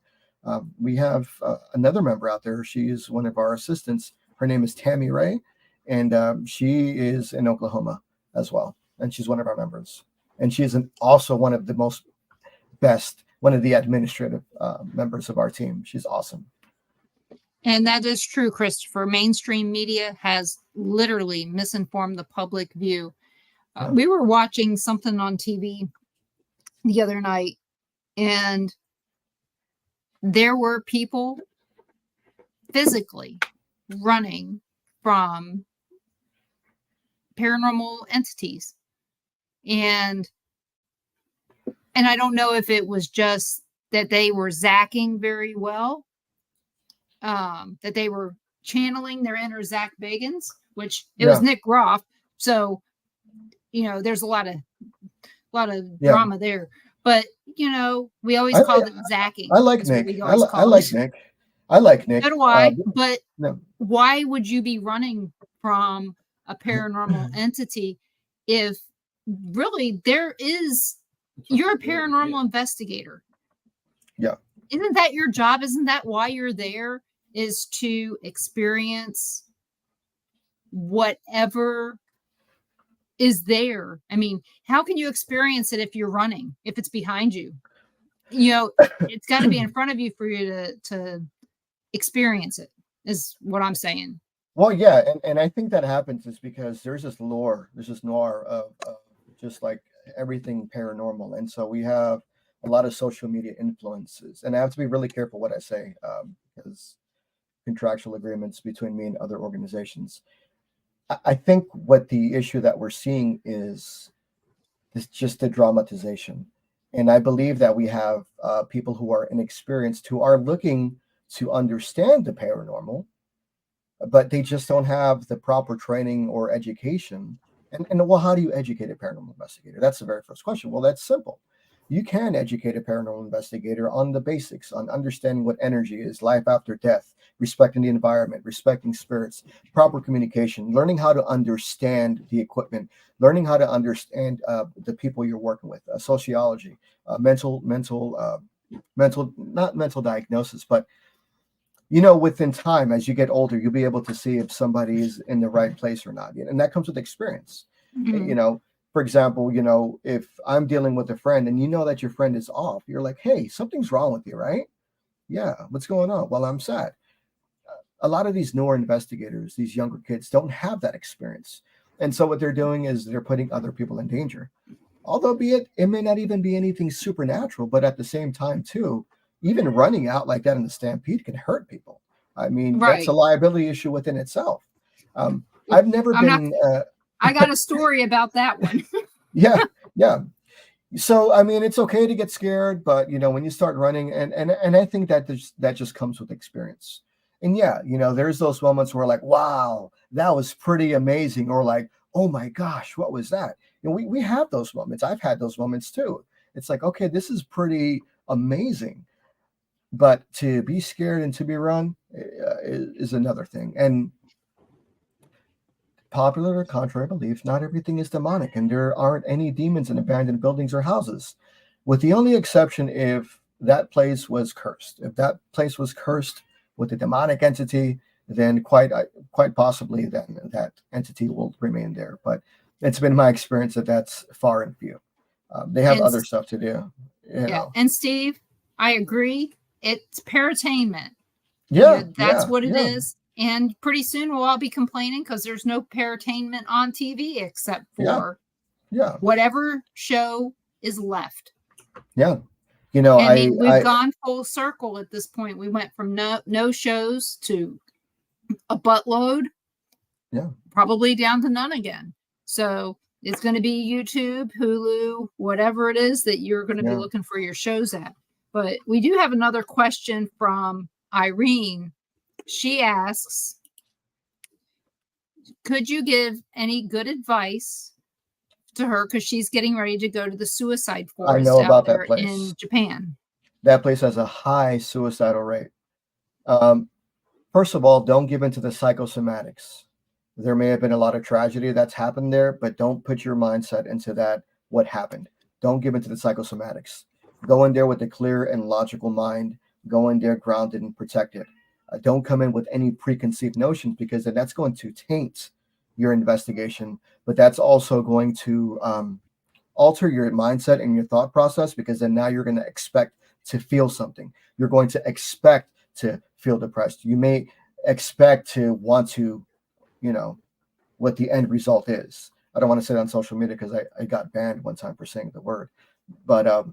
We have another member out there. She is one of our assistants. Her name is Tammy Ray, and she is in Oklahoma as well. And she's one of our members. And she is also one of the one of the administrative members of our team. She's awesome. And that is true, Christopher. Mainstream media has literally misinformed the public view. We were watching something on TV the other night, and there were people physically running from paranormal entities. And I don't know if it was just that they were zacking very well, that they were channeling their inner Zach Bagans, which it was Nick Groff. So, there's a lot of drama there. But, we always called it zacking. I like Nick. I like Nick. I like Nick. So do I. But why would you be running from a paranormal entity if really you're a paranormal investigator? Yeah. Isn't that your job? Isn't that why you're there? Is to experience whatever is there. I mean, how can you experience it if you're running, if it's behind you? It's got to be in front of you for you to experience it, is what I'm saying. Well, yeah, and I think that happens is because there's this noir of just like everything paranormal. And so we have a lot of social media influences. And I have to be really careful what I say, because contractual agreements between me and other organizations. I think what the issue that we're seeing is just the dramatization. And I believe that we have people who are inexperienced, who are looking to understand the paranormal, but they just don't have the proper training or education. And well, how do you educate a paranormal investigator? That's the very first question. Well, that's simple. You can educate a paranormal investigator on the basics, on understanding what energy is, life after death, respecting the environment, respecting spirits, proper communication, learning how to understand the equipment, learning how to understand the people you're working with, sociology, mental, not mental diagnosis, but within time, as you get older, you'll be able to see if somebody is in the right place or not. And that comes with experience. Mhm. For example, if I'm dealing with a friend and you know that your friend is off, you're like, hey, something's wrong with you, right? Yeah, what's going on? Well, I'm sad. A lot of these newer investigators, these younger kids, don't have that experience. And so what they're doing is they're putting other people in danger. Although it may not even be anything supernatural, but at the same time, too, even running out like that in the stampede can hurt people. I mean, that's a Right. liability issue within itself. Well, I've never I'm not. been, I got a story about that one. yeah, yeah. So I mean, it's okay to get scared, but when you start running, and I think that just comes with experience. And yeah, there's those moments where like, wow, that was pretty amazing, or like, oh my gosh, what was that? We have those moments. I've had those moments too. It's like, okay, this is pretty amazing, but to be scared and to be run is another thing. And popular or contrary belief, not everything is demonic, and there aren't any demons in abandoned buildings or houses, with the only exception if that place was cursed. If that place was cursed with a demonic entity, then quite possibly then that entity will remain there. But it's been my experience that that's far and few. They have And other stuff to do. yeah, and Steve, I agree. It's paratainment. Yeah, That's yeah, what it yeah, is. And pretty soon we'll all be complaining because there's no paratainment on TV except yeah, for yeah, whatever show is left. yeah. I I mean, we've I gone full circle at this point. We went from no shows to a buttload, yeah, probably down to none again. So it's going to be YouTube, Hulu, whatever it is that you're going to be yeah. looking for your shows at. But we do have another question from Irene. She asks, could you give any good advice to her? Because she's getting ready to go to the suicide I forest know out about that there place. in Japan. That place has a high suicidal rate. Um, First of all, don't give into the psychosomatics. There may have been a lot of tragedy that's happened there, but don't put your mindset into that, what happened. Don't give into the psychosomatics. Go in there with a clear and logical mind. Go in there grounded and protected. Don't come in with any preconceived notions, because then that's going to taint your investigation, but that's also going to alter your mindset and your thought process, because then now you're going to expect to feel something. You're going to expect to feel depressed. You may expect to want to, what the end result is. I don't want to say it on social media because I got banned one time for saying the word, but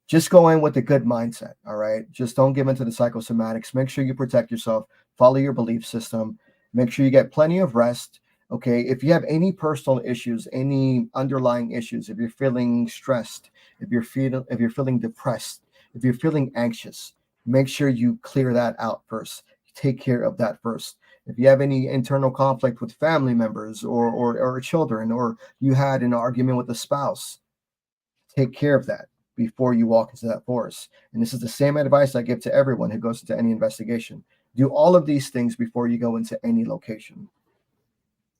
just go in with a good mindset. All right. Just don't give into the psychosomatics. Make sure you protect yourself, follow your belief system, make sure you get plenty of rest. Okay. If you have any personal issues, any underlying issues, if you're feeling stressed, if you're feeling depressed, if you're feeling anxious, make sure you clear that out first. Take care of that first. If you have any internal conflict with family members or children, or you had an argument with a spouse, take care of that before you walk into that forest. And this is the same advice I give to everyone who goes into any investigation. Do all of these things before you go into any location,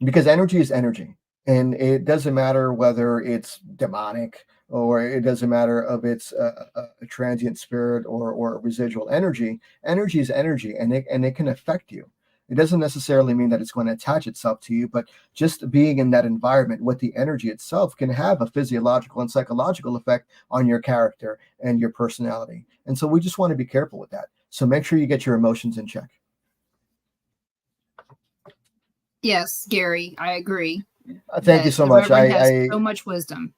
because energy is energy. And it doesn't matter whether it's demonic, or it doesn't matter if it's a transient spirit or residual energy. Energy is energy, and it can affect you. It doesn't necessarily mean that it's going to attach itself to you, but just being in that environment with the energy itself can have a physiological and psychological effect on your character and your personality. And so we just want to be careful with that. So make sure you get your emotions in check. Yes, Gary, I agree Thank you that so the much. Reverend has so much wisdom.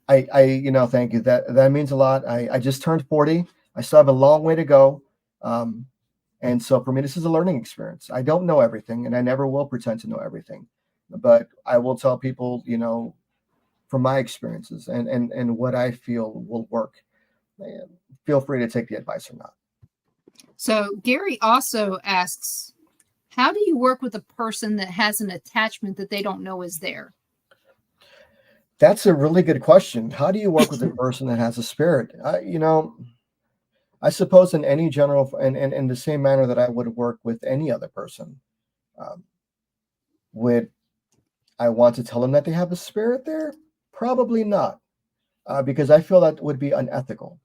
Thank you. That means a lot. I just turned 40. I still have a long way to go. And so for me, this is a learning experience. I don't know everything, and I never will pretend to know everything, but I will tell people, from my experiences and what I feel will work. And feel free to take the advice or not. So Gary also asks, how do you work with a person that has an attachment that they don't know is there? That's a really good question. How do you work with a person that has a spirit? I suppose in any general, and in the same manner that I would work with any other person. Um, would I want to tell them that they have a spirit there? Probably not, because I feel that would be unethical.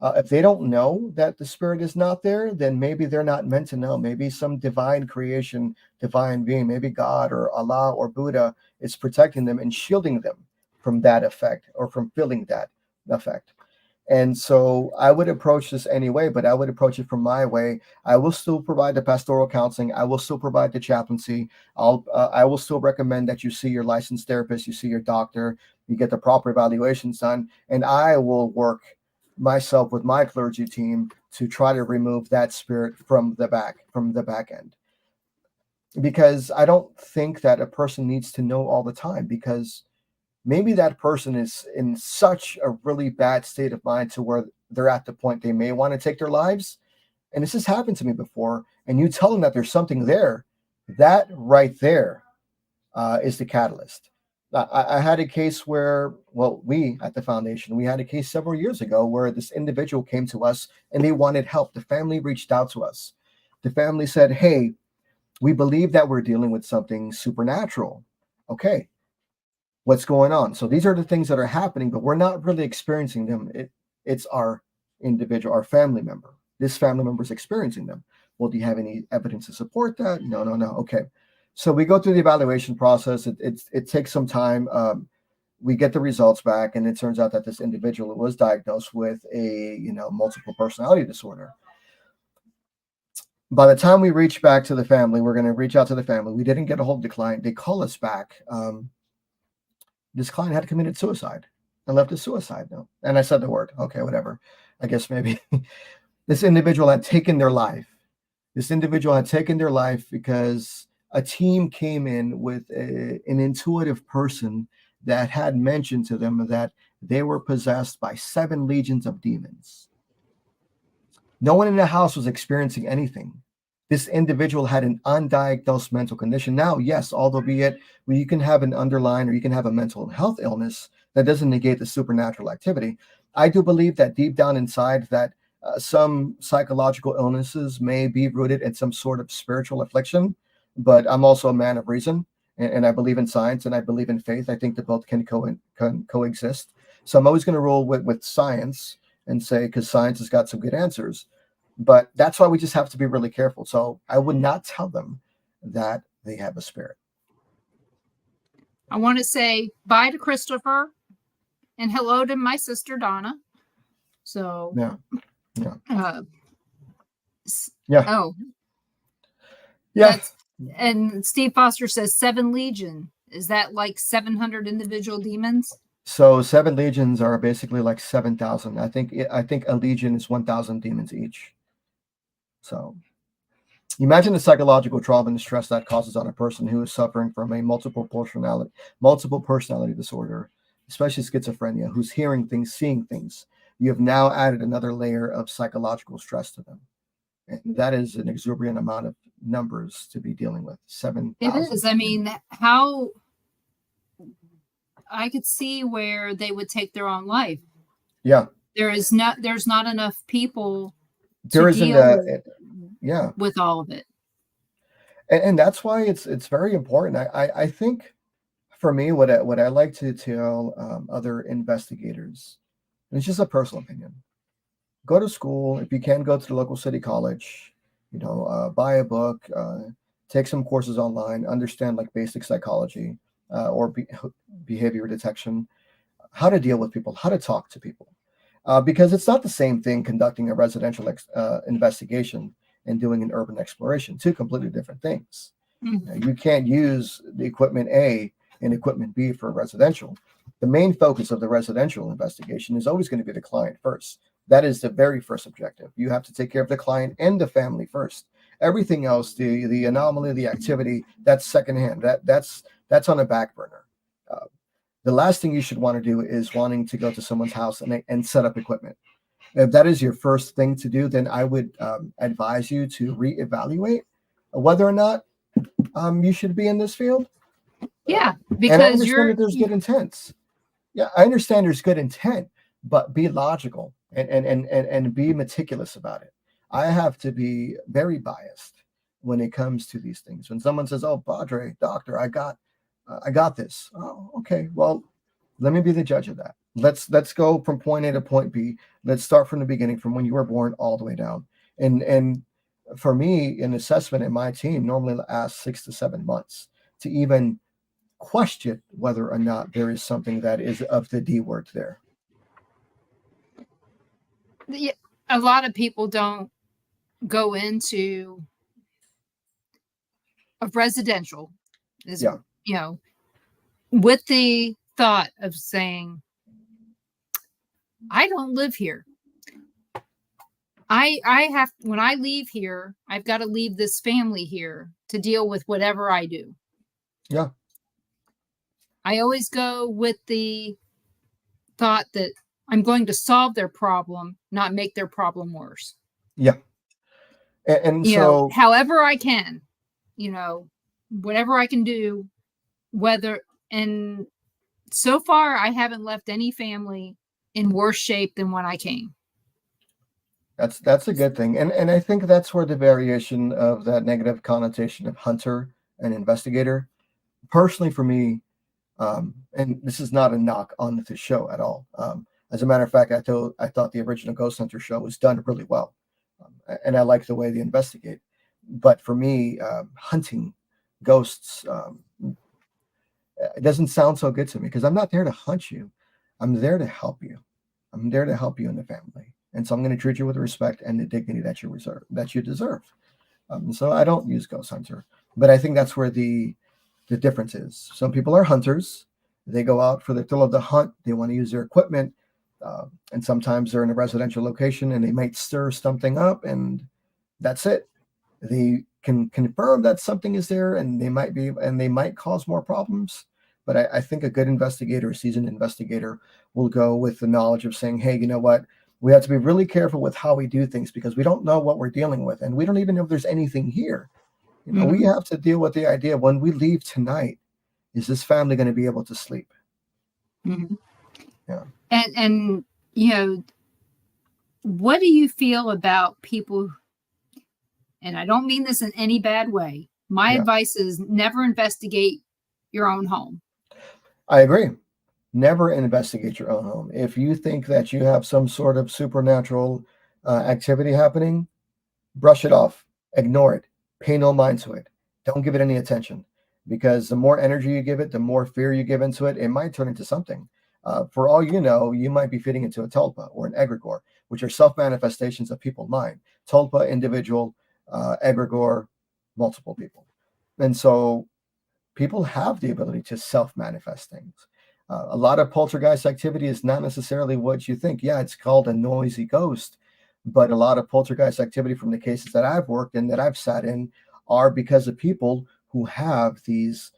If they don't know that the spirit is not there, then maybe they're not meant to know. Maybe some divine creation, divine being, maybe God or Allah or Buddha is protecting them and shielding them from that effect or from feeling that effect. And so I would approach this anyway, but I would approach it from my way. I will still provide the pastoral counseling. I will still provide the chaplaincy. I will still recommend that you see your licensed therapist, you see your doctor, you get the proper evaluations done, and I will work myself with my clergy team to try to remove that spirit from the back end. Because I don't think that a person needs to know all the time, because maybe that person is in such a really bad state of mind to where they're at the point they may want to take their lives. And this has happened to me before. And you tell them that there's something there, that right there is the catalyst. I had a case where, well, we at the foundation, we had a case several years ago where this individual came to us and they wanted help. The family reached out to us. The family said, hey, we believe that we're dealing with something supernatural. Okay, what's going on? So these are the things that are happening, but we're not really experiencing them. It's our individual, our family member. This family member is experiencing them. Well, do you have any evidence to support that? No. Okay. So we go through the evaluation process. It takes some time. We get the results back, and it turns out that this individual was diagnosed with a multiple personality disorder. By the time we reach back to the family, we're going to reach out to the family. We didn't get a hold of the client. They call us back. This client had committed suicide and left a suicide note. And I said the word, okay, whatever. I guess maybe this individual had taken their life. This individual had taken their life because a team came in with an intuitive person that had mentioned to them that they were possessed by 7 legions of demons. No one in the house was experiencing anything. This individual had an undiagnosed mental condition. Now, yes, albeit you can have an underlying or you can have a mental health illness, that doesn't negate the supernatural activity. I do believe that deep down inside that some psychological illnesses may be rooted in some sort of spiritual affliction, but I'm also a man of reason, and I believe in science and I believe in faith. I think that both can coexist. So I'm always going to roll with science and say, because science has got some good answers. But that's why we just have to be really careful. So I would not tell them that they have a spirit. I want to say bye to Christopher and hello to my sister Donna. So yeah. Oh, yeah. And Steve Foster says 7 legion. Is that like 700 individual demons? So 7 legions are basically like 7,000. I think a legion is 1,000 demons each. So imagine the psychological trauma and stress that causes on a person who is suffering from a multiple personality disorder, especially schizophrenia, who's hearing things, seeing things. You have now added another layer of psychological stress to them. And that is an exuberant amount of numbers to be dealing with. 7,000. It is. I mean, how I could see where they would take their own life. Yeah. There's not enough people there isn't with all of it. And that's why it's very important. I think for me, what I like to tell other investigators, and it's just a personal opinion, go to school. If you can, go to the local city college, buy a book, take some courses online, understand like basic psychology or behavior detection, how to deal with people, how to talk to people. Because it's not the same thing conducting a residential investigation and doing an urban exploration, 2 completely different things. Mm-hmm. You can't use the equipment A and equipment B for residential. The main focus of the residential investigation is always going to be the client first. That is the very first objective. You have to take care of the client and the family first. Everything else, the anomaly, the activity, that's secondhand. That's on a back burner. The last thing you should want to do is wanting to go to someone's house and set up equipment. If that is your first thing to do, then I would advise you to reevaluate whether or not you should be in this field. Yeah, because and I understand that there's good intent. Yeah, I understand there's good intent, but be logical and be meticulous about it. I have to be very biased when it comes to these things. When someone says, "Oh, Padre, doctor, I got this." Oh, okay. Well, let me be the judge of that. let's go from point A to point B. Let's start from the beginning, from when you were born all the way down. And for me, an assessment in my team normally lasts 6 to 7 months to even question whether or not there is something that is of the D word there. A lot of people don't go into a residential, is, Yeah. with the thought of saying, I don't live here. I have, when I leave here, I've got to leave this family here to deal with whatever I do. Yeah. I always go with the thought that I'm going to solve their problem, not make their problem worse. Yeah. And so, however I can, whatever I can do, and so far I haven't left any family in worse shape than when I came. that's a good thing. And I think that's where the variation of that negative connotation of hunter and investigator, personally for me, and this is not a knock on the show at all. As a matter of fact, I thought the original Ghost Hunter show was done really well, and I like the way they investigate. But for me, hunting ghosts, it doesn't sound so good to me, because I'm not there to hunt you. I'm there to help you. I'm there to help you and the family, and so I'm going to treat you with respect and the dignity that you deserve. So I don't use Ghost Hunter, but I think that's where the difference is. Some people are hunters. They go out for the thrill of the hunt. They want to use their equipment. And sometimes they're in a residential location and they might stir something up, and that's it. They can confirm that something is there, and they might cause more problems. But I think a good investigator, a seasoned investigator, will go with the knowledge of saying, hey, you know what? We have to be really careful with how we do things, because we don't know what we're dealing with. And we don't even know if there's anything here. We have to deal with the idea, when we leave tonight, is this family going to be able to sleep? Mm-hmm. Yeah. And what do you feel about people? And I don't mean this in any bad way. My advice is never investigate your own home. I agree. Never investigate your own home. If you think that you have some sort of supernatural activity happening, brush it off, ignore it, pay no mind to it. Don't give it any attention, because the more energy you give it, the more fear you give into it, it might turn into something. For all you know, you might be feeding into a tulpa or an egregore, which are self-manifestations of people's mind. Tulpa, individual, egregore, multiple people. And so people have the ability to self-manifest things. A lot of poltergeist activity is not necessarily what you think. Yeah, it's called a noisy ghost, but a lot of poltergeist activity from the cases that I've worked in, that I've sat in, are because of people who have these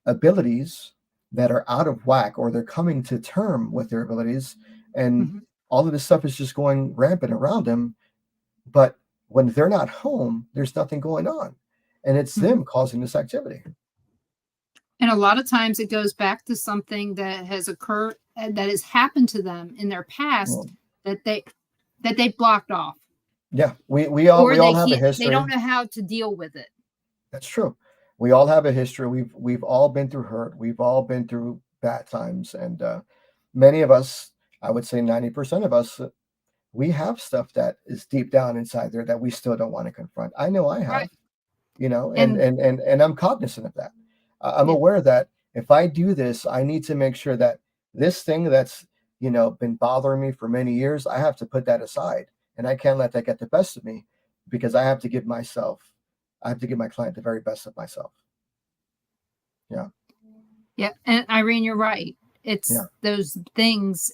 abilities that are out of whack, or they're coming to term with their abilities, and all of this stuff is just going rampant around them. But when they're not home, there's nothing going on, and it's them causing this activity. And a lot of times it goes back to something that has occurred, that has happened to them in their past, that they blocked off. Yeah, we all have a history. They don't know how to deal with it. That's true. We all have a history. We've all been through hurt. We've all been through bad times, and many of us, I would say 90% of us, we have stuff that is deep down inside there that we still don't want to confront. I know I have, right. And I'm cognizant of that. I'm aware that if I do this, I need to make sure that this thing that's been bothering me for many years, I have to put that aside, and I can't let that get the best of me, because I have to give my client the very best of myself. Yeah. Yeah. And Irene, you're right. It's those things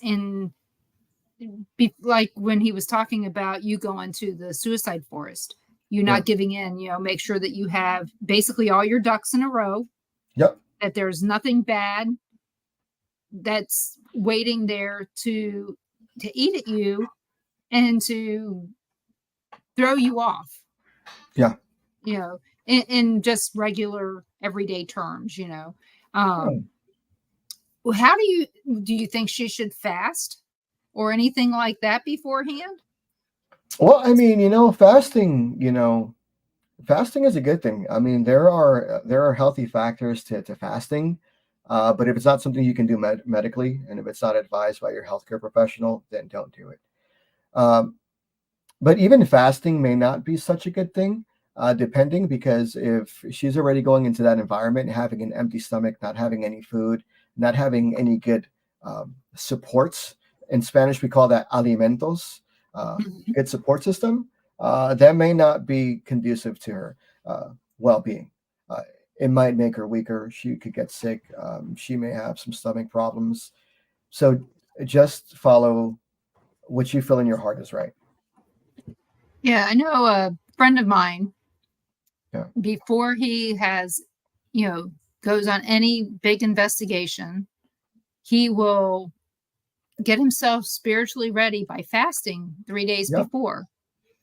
like when he was talking about you going to the suicide forest, you not giving in, make sure that you have basically all your ducks in a row. Yep. That there's nothing bad that's waiting there to eat at you and to throw you off. Yeah. In just regular everyday terms, how do you think she should fast or anything like that beforehand? Well, I mean, fasting is a good thing. I mean, there are healthy factors to fasting. But if it's not something you can do medically, and if it's not advised by your healthcare professional, then don't do it. But even fasting may not be such a good thing, depending, because if she's already going into that environment, having an empty stomach, not having any food, not having any good supports. In Spanish, we call that alimentos, good support system. That may not be conducive to her well-being. It might make her weaker. She could get sick. She may have some stomach problems. So just follow what you feel in your heart is right. Yeah, I know a friend of mine, Yeah. before he has, goes on any big investigation, he will get himself spiritually ready by fasting 3 days Yeah. before.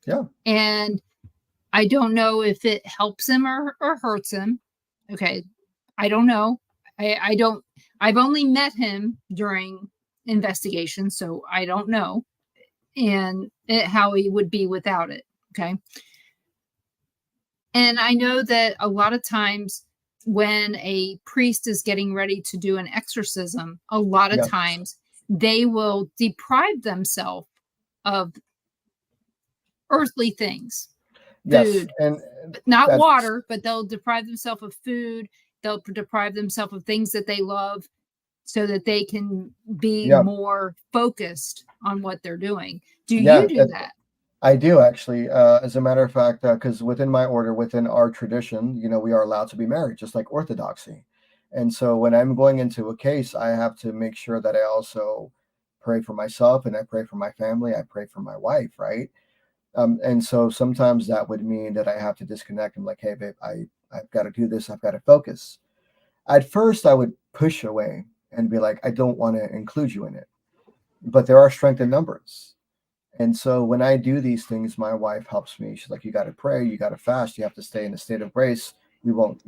Yeah. And I don't know if it helps him or hurts him. Okay. I don't know. I've only met him during investigation, so I don't know how he would be without it. Okay. And I know that a lot of times when a priest is getting ready to do an exorcism, a lot of times they will deprive themselves of earthly things. Food, and not water, but they'll deprive themselves of food. They'll deprive themselves of things that they love so that they can be more focused on what they're doing. Do you do that? I do, actually. As a matter of fact, because within my order, within our tradition, we are allowed to be married, just like Orthodoxy. And so when I'm going into a case, I have to make sure that I also pray for myself, and I pray for my family. I pray for my wife, right? And so sometimes that would mean that I have to disconnect. I'm like, hey, babe, I've got to do this. I've got to focus. At first, I would push away and be like, I don't want to include you in it. But there are strength in numbers. And so when I do these things, my wife helps me. She's like, you got to pray, you got to fast, you have to stay in a state of grace. We won't,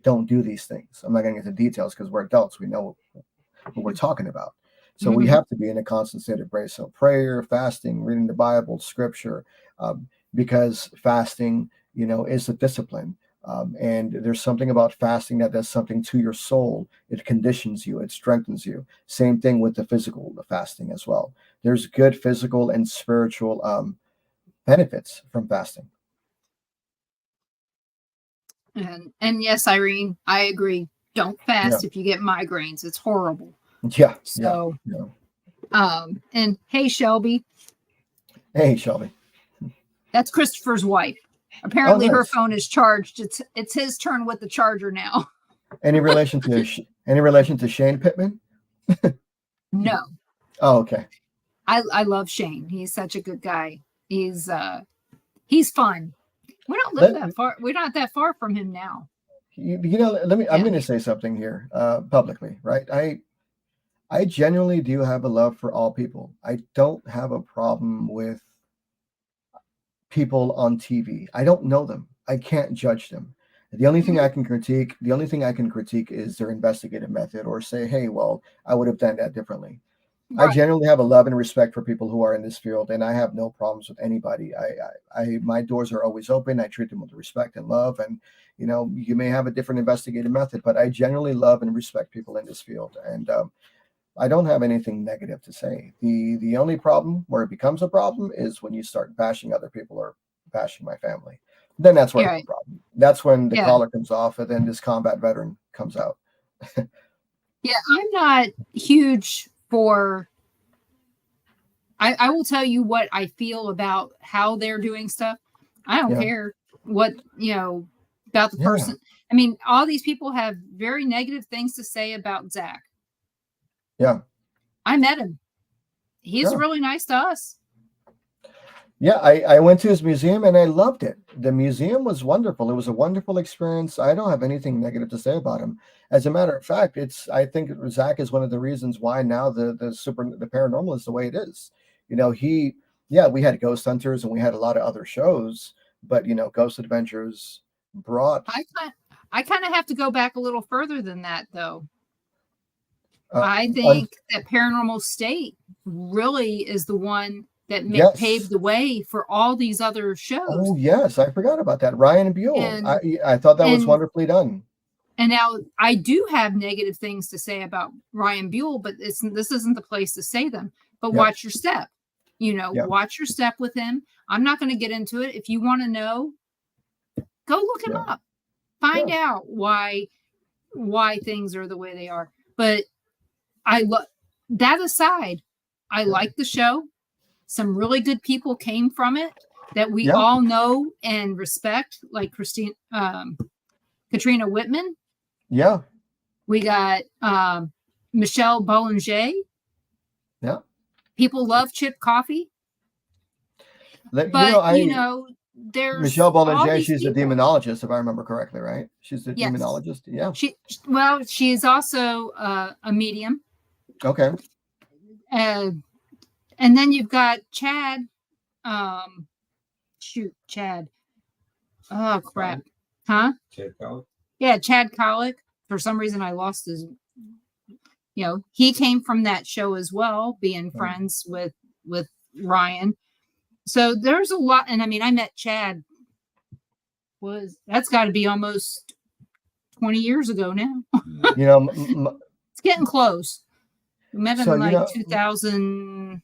don't do these things. I'm not going to get into details because we're adults. We know what we're talking about. So we have to be in a constant state of grace. So prayer, fasting, reading the Bible, scripture, because fasting, is a discipline. And there's something about fasting that does something to your soul. It conditions you, it strengthens you. Same thing with the fasting as well. There's good physical and spiritual benefits from fasting. And yes, Irene, I agree. Don't fast if you get migraines. It's horrible. Yeah. So, and hey, Shelby. Hey, Shelby. That's Christopher's wife. Apparently, her phone is charged. It's his turn with the charger now. Any relation to Shane Pittman? No. Oh, okay. I love Shane. He's such a good guy. He's fun. We don't live that far. We're not that far from him now. I'm going to say something here publicly, right? I genuinely do have a love for all people. I don't have a problem with people on TV. I don't know them. I can't judge them. The only thing I can critique is their investigative method, or say, hey, well, I would have done that differently. Right. I generally have a love and respect for people who are in this field, and I have no problems with anybody. My doors are always open. I treat them with respect and love. And, you may have a different investigative method, but I generally love and respect people in this field. And I don't have anything negative to say. The only problem where it becomes a problem is when you start bashing other people or bashing my family. Then that's where it's a problem. That's when the collar comes off, and then this combat veteran comes out. Yeah, I'm not huge for. I will tell you what I feel about how they're doing stuff. I don't care what about the person. I mean, all these people have very negative things to say about Zach. Yeah. I met him. He's really nice to us. Yeah, I went to his museum and I loved it. The museum was wonderful. It was a wonderful experience. I don't have anything negative to say about him. As a matter of fact, I think Zach is one of the reasons why now the paranormal is the way it is. We had Ghost Hunters and we had a lot of other shows, but Ghost Adventures brought. I kind of have to go back a little further than that, though. I think that Paranormal State really is the one that paved the way for all these other shows. Oh, yes. I forgot about that. Ryan and Buell. I thought that was wonderfully done. And now I do have negative things to say about Ryan Buell, but this isn't the place to say them. But Yeah. watch your step. Yeah. Watch your step with him. I'm not going to get into it. If you want to know, go look him Yeah. up. Find out why things are the way they are. But that aside, I like the show. Some really good people came from it that we all know and respect, like Katrina Whitman. Yeah. We got Michelle Bollinger. Yeah. People love Chip Coffee. But, there's Michelle Bollinger, she's a demonologist, if I remember correctly, right? She's a demonologist. Yeah. She's also a medium. Okay. And then you've got Chad. Chad. Oh, crap. Huh? Chad Colic? Yeah, Chad Colic. For some reason, I lost his. He came from that show as well, being friends with Ryan. So there's a lot. And I mean, I met Chad. That's got to be almost 20 years ago now. It's getting close. We met him in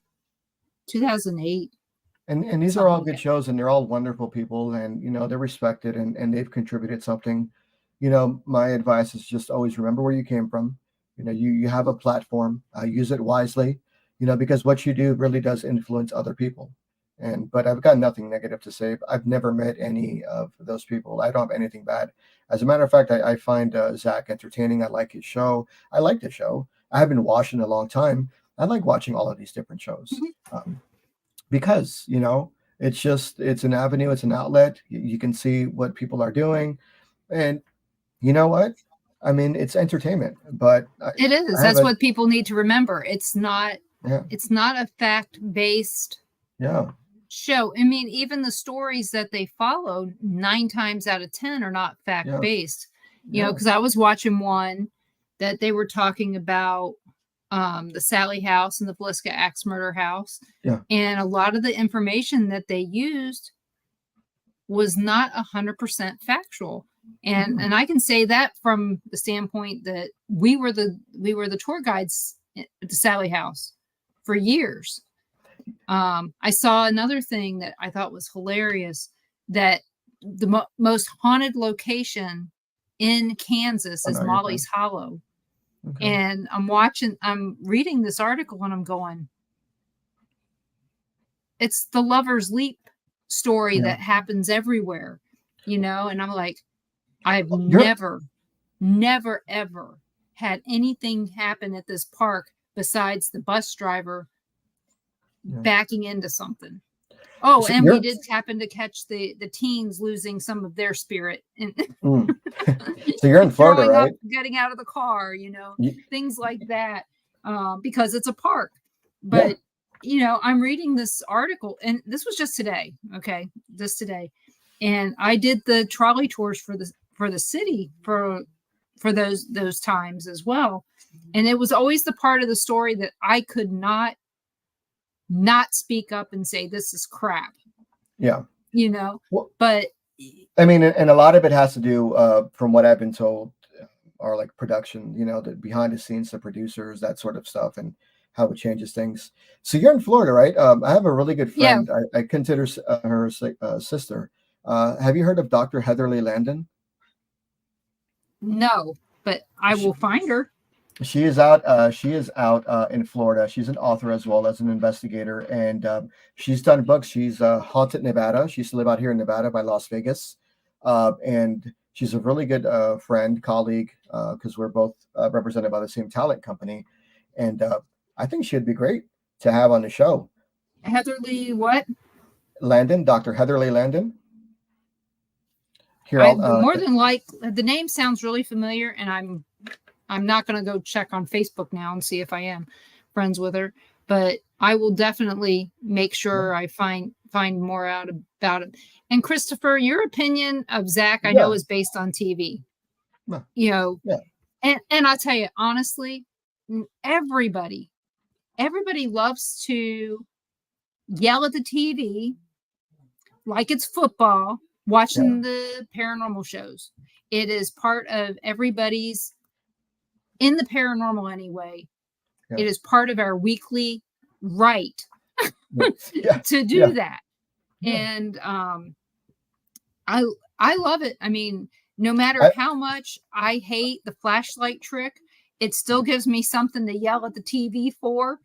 2008. And these are all good shows, and they're all wonderful people, and they're respected, and they've contributed something. My advice is just always remember where you came from. You have a platform, use it wisely, because what you do really does influence other people. But I've got nothing negative to say. I've never met any of those people. I don't have anything bad. As a matter of fact, I find Zach entertaining. I like his show. I like the show. I haven't watched in a long time. I like watching all of these different shows. Because it's an avenue, it's an outlet. You can see what people are doing, and you know what I mean, it's entertainment, but it is. That's what people need to remember. It's not a fact-based show. I mean, even the stories that they follow 9 times out of 10 are not fact-based. Because I was watching one that they were talking about the Sally house and the Villisca axe murder house. Yeah. And a lot of the information that they used was not 100% factual. And I can say that from the standpoint that we were the tour guides at the Sally house for years. I saw another thing that I thought was hilarious, that the most haunted location in Kansas is Molly's Hollow. Okay. And I'm reading this article and I'm going, it's the Lover's Leap story that happens everywhere, and I'm like, I've never, ever had anything happen at this park besides the bus driver backing into something. Oh, and we did happen to catch the teens losing some of their spirit. So you're in Florida, right? Getting out of the car, things like that, because it's a park. But, I'm reading this article, and this was just today. Okay. Just today. And I did the trolley tours for the city for those times as well. And it was always the part of the story that I could not speak up and say, this is crap. Yeah. But I mean, and a lot of it has to do, from what I've been told, are like production, the behind the scenes, the producers, that sort of stuff, and how it changes things. So you're in Florida, right? I have a really good friend. Yeah. I consider her sister. Have you heard of Dr. Heatherly Landon? No, but I will find her. She is out in Florida. She's an author as well as an investigator, and she's done books. She's haunted Nevada. She used to live out here in Nevada by Las Vegas, and she's a really good friend, colleague, because we're both represented by the same talent company, and I think she'd be great to have on the show. Heatherly what? Landon, Dr. Heatherly Landon. Here, more than like the name sounds really familiar, and I'm not going to go check on Facebook now and see if I am friends with her, but I will definitely make sure I find more out about it. And Christopher, your opinion of Zach, I know, is based on TV. And I'll tell you honestly, everybody loves to yell at the TV like it's football, watching the paranormal shows. It is part of everybody's, in the paranormal anyway. Yeah. It is part of our weekly right Yeah. to do Yeah. that. Yeah. And I love it. I mean, no matter I, how much I hate the flashlight trick, it still gives me something to yell at the TV for.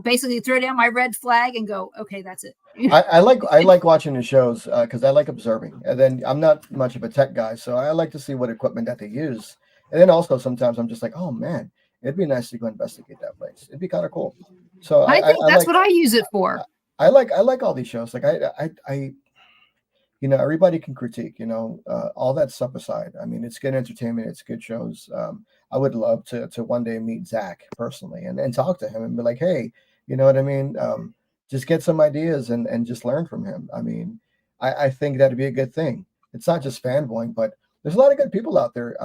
Basically throw down my red flag and go, okay, that's it. I like watching the shows because I like observing, and then I'm not much of a tech guy, so I like to see what equipment that they use, and then also sometimes I'm just like, oh man, it'd be nice to go investigate that place. It'd be kind of cool. So I think that's what I use it for. I like all these shows. Like I everybody can critique, all that stuff aside. I mean, it's good entertainment. It's good shows. I would love to one day meet Zach personally and talk to him and be like, hey, you know what I mean? Just get some ideas and just learn from him. I mean, I think that'd be a good thing. It's not just fanboying, but there's a lot of good people out there.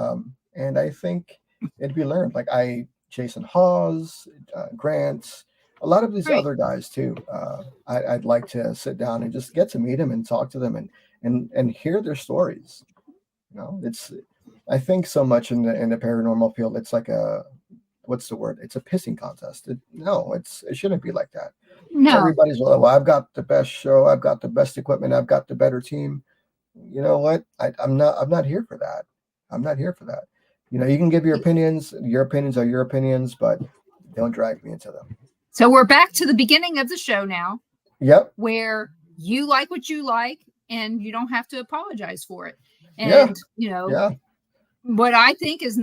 And I think it'd be learned. Like Jason Hawes, Grant, a lot of these Right. other guys too. I'd like to sit down and just get to meet them and talk to them and hear their stories. I think so much in the paranormal field, it's like what's the word? It's a pissing contest. It shouldn't be like that. No. Everybody's well, I've got the best show, I've got the best equipment, I've got the better team. You know what? I'm not here for that. I'm not here for that. You can give your opinions. Your opinions are your opinions, but don't drag me into them. So we're back to the beginning of the show now. Yep. Where you like what you like and you don't have to apologize for it. And what I think is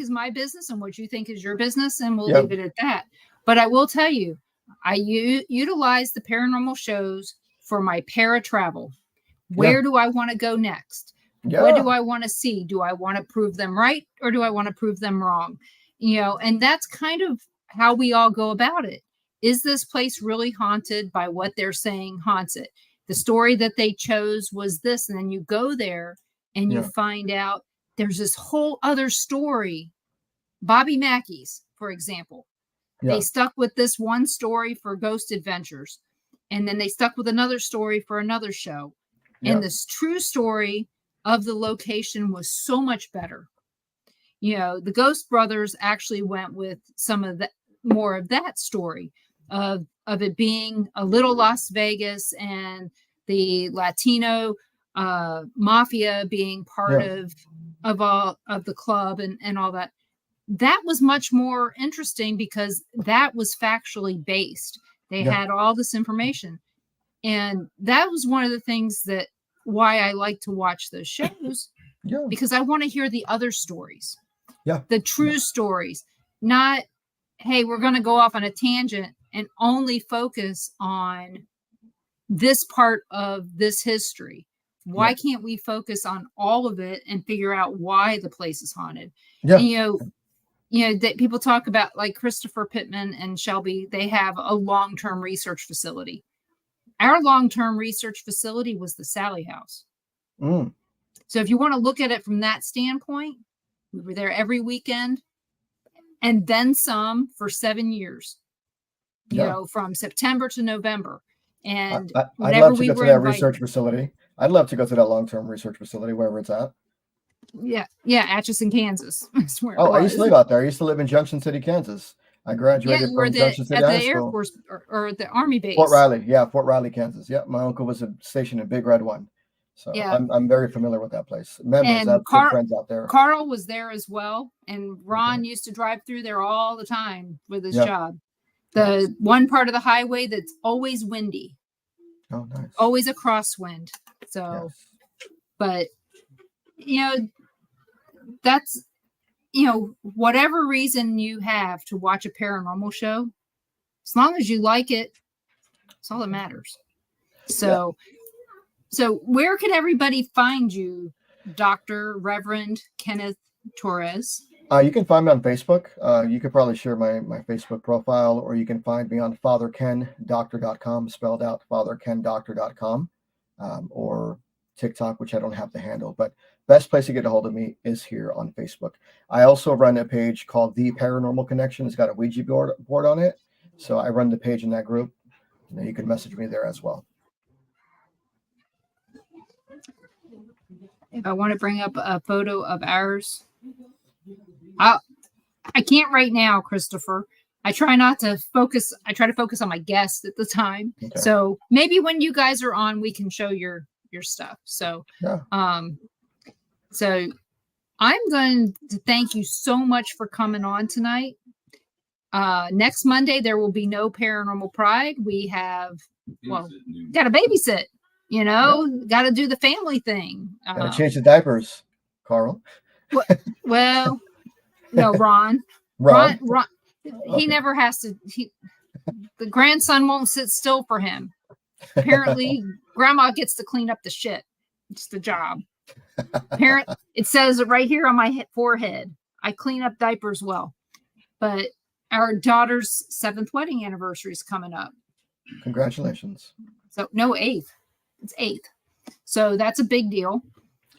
my business and what you think is your business, and we'll leave it at that. But I will tell you, I utilize the paranormal shows for my para travel. Where do I want to go next? What do I want to see? Do I want to prove them right or do I want to prove them wrong? And that's kind of how we all go about it. Is this place really haunted by what they're saying haunts it? The story that they chose was this, and then you go there and you find out there's this whole other story. Bobby Mackey's, for example. They stuck with this one story for Ghost Adventures, and then they stuck with another story for another show. And this true story of the location was so much better. The Ghost Brothers actually went with some of the more of that story of it being a little Las Vegas and the Latino mafia being part of all of the club and all that. That was much more interesting because that was factually based. They had all this information. And that was one of the things that why I like to watch those shows, because I want to hear the other stories, the true stories, not, hey, we're going to go off on a tangent and only focus on this part of this history. Why can't we focus on all of it and figure out why the place is haunted? And, that people talk about, like Christopher Pittman and Shelby, they have a long-term research facility. Our long-term research facility was the Sally House. So if you want to look at it from that standpoint, we were there every weekend and then some for 7 years, from September to November. And I'd love to go to that research facility. I'd love to go to that long-term research facility, wherever it's at. Yeah, Atchison, Kansas. I used to live out there. I used to live in Junction City, Kansas. I graduated from Junction City High School. Air Force or the Army base. Fort Riley, Kansas. Yeah, my uncle was stationed in Big Red One. So I'm very familiar with that place. Members, I have good friends out there. Carl was there as well. And Ron used to drive through there all the time with his job. The one part of the highway that's always windy. Oh, nice. Always a crosswind. So, but, that's, whatever reason you have to watch a paranormal show, as long as you like it, that's all that matters. So where can everybody find you, Dr. Reverend Kenneth Torres? You can find me on Facebook. You could probably share my Facebook profile, or you can find me on fatherkendoctor.com, spelled out fatherkendoctor.com, or TikTok, which I don't have the handle, but best place to get a hold of me is here on Facebook. I also run a page called The Paranormal Connection. It's got a Ouija board on it. So I run the page in that group. You can message me there as well. if I want to bring up a photo of ours, I can't right now, Christopher. I try not to focus. I try to focus on my guests at the time. Okay. So maybe when you guys are on, we can show your stuff. So, Yeah. So I'm going to thank you so much for coming on tonight. Next Monday, there will be no Paranormal Pride. We have, got to babysit, got to do the family thing. Gotta change the diapers, Carl. Well, no, Ron, he never has to. The grandson won't sit still for him. Apparently, grandma gets to clean up the shit. It's the job. It says it right here on my forehead. I clean up diapers well. But our daughter's 7th wedding anniversary is coming up. Congratulations. So no, 8th. It's 8th. So that's a big deal.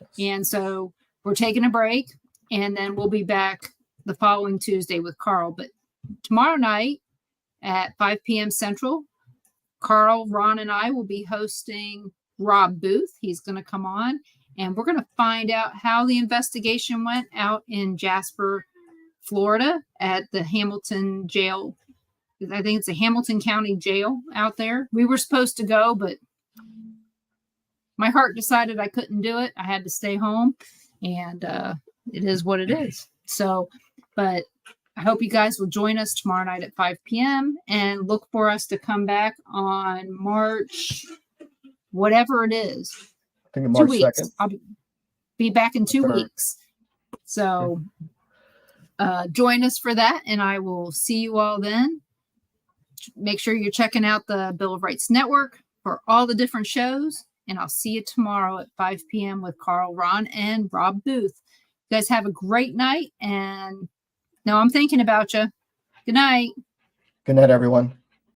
Yes. And so we're taking a break, and then we'll be back the following Tuesday with Carl. But tomorrow night at 5 p.m. Central, Carl, Ron, and I will be hosting Rob Booth. He's going to come on, and we're going to find out how the investigation went out in Jasper, Florida at the Hamilton jail. I think it's a Hamilton County jail out there. We were supposed to go, but my heart decided I couldn't do it. I had to stay home, and it is what it is. So, but I hope you guys will join us tomorrow night at 5 p.m. and look for us to come back on March, whatever it is. I think March 2nd. I'll be back in 2 weeks. So join us for that, and I will see you all then. Make sure you're checking out the Bill of Rights Network for all the different shows, and I'll see you tomorrow at 5 p.m. with Carl, Ron, and Rob Booth. You guys have a great night, and no, I'm thinking about you. Good night. Good night, everyone.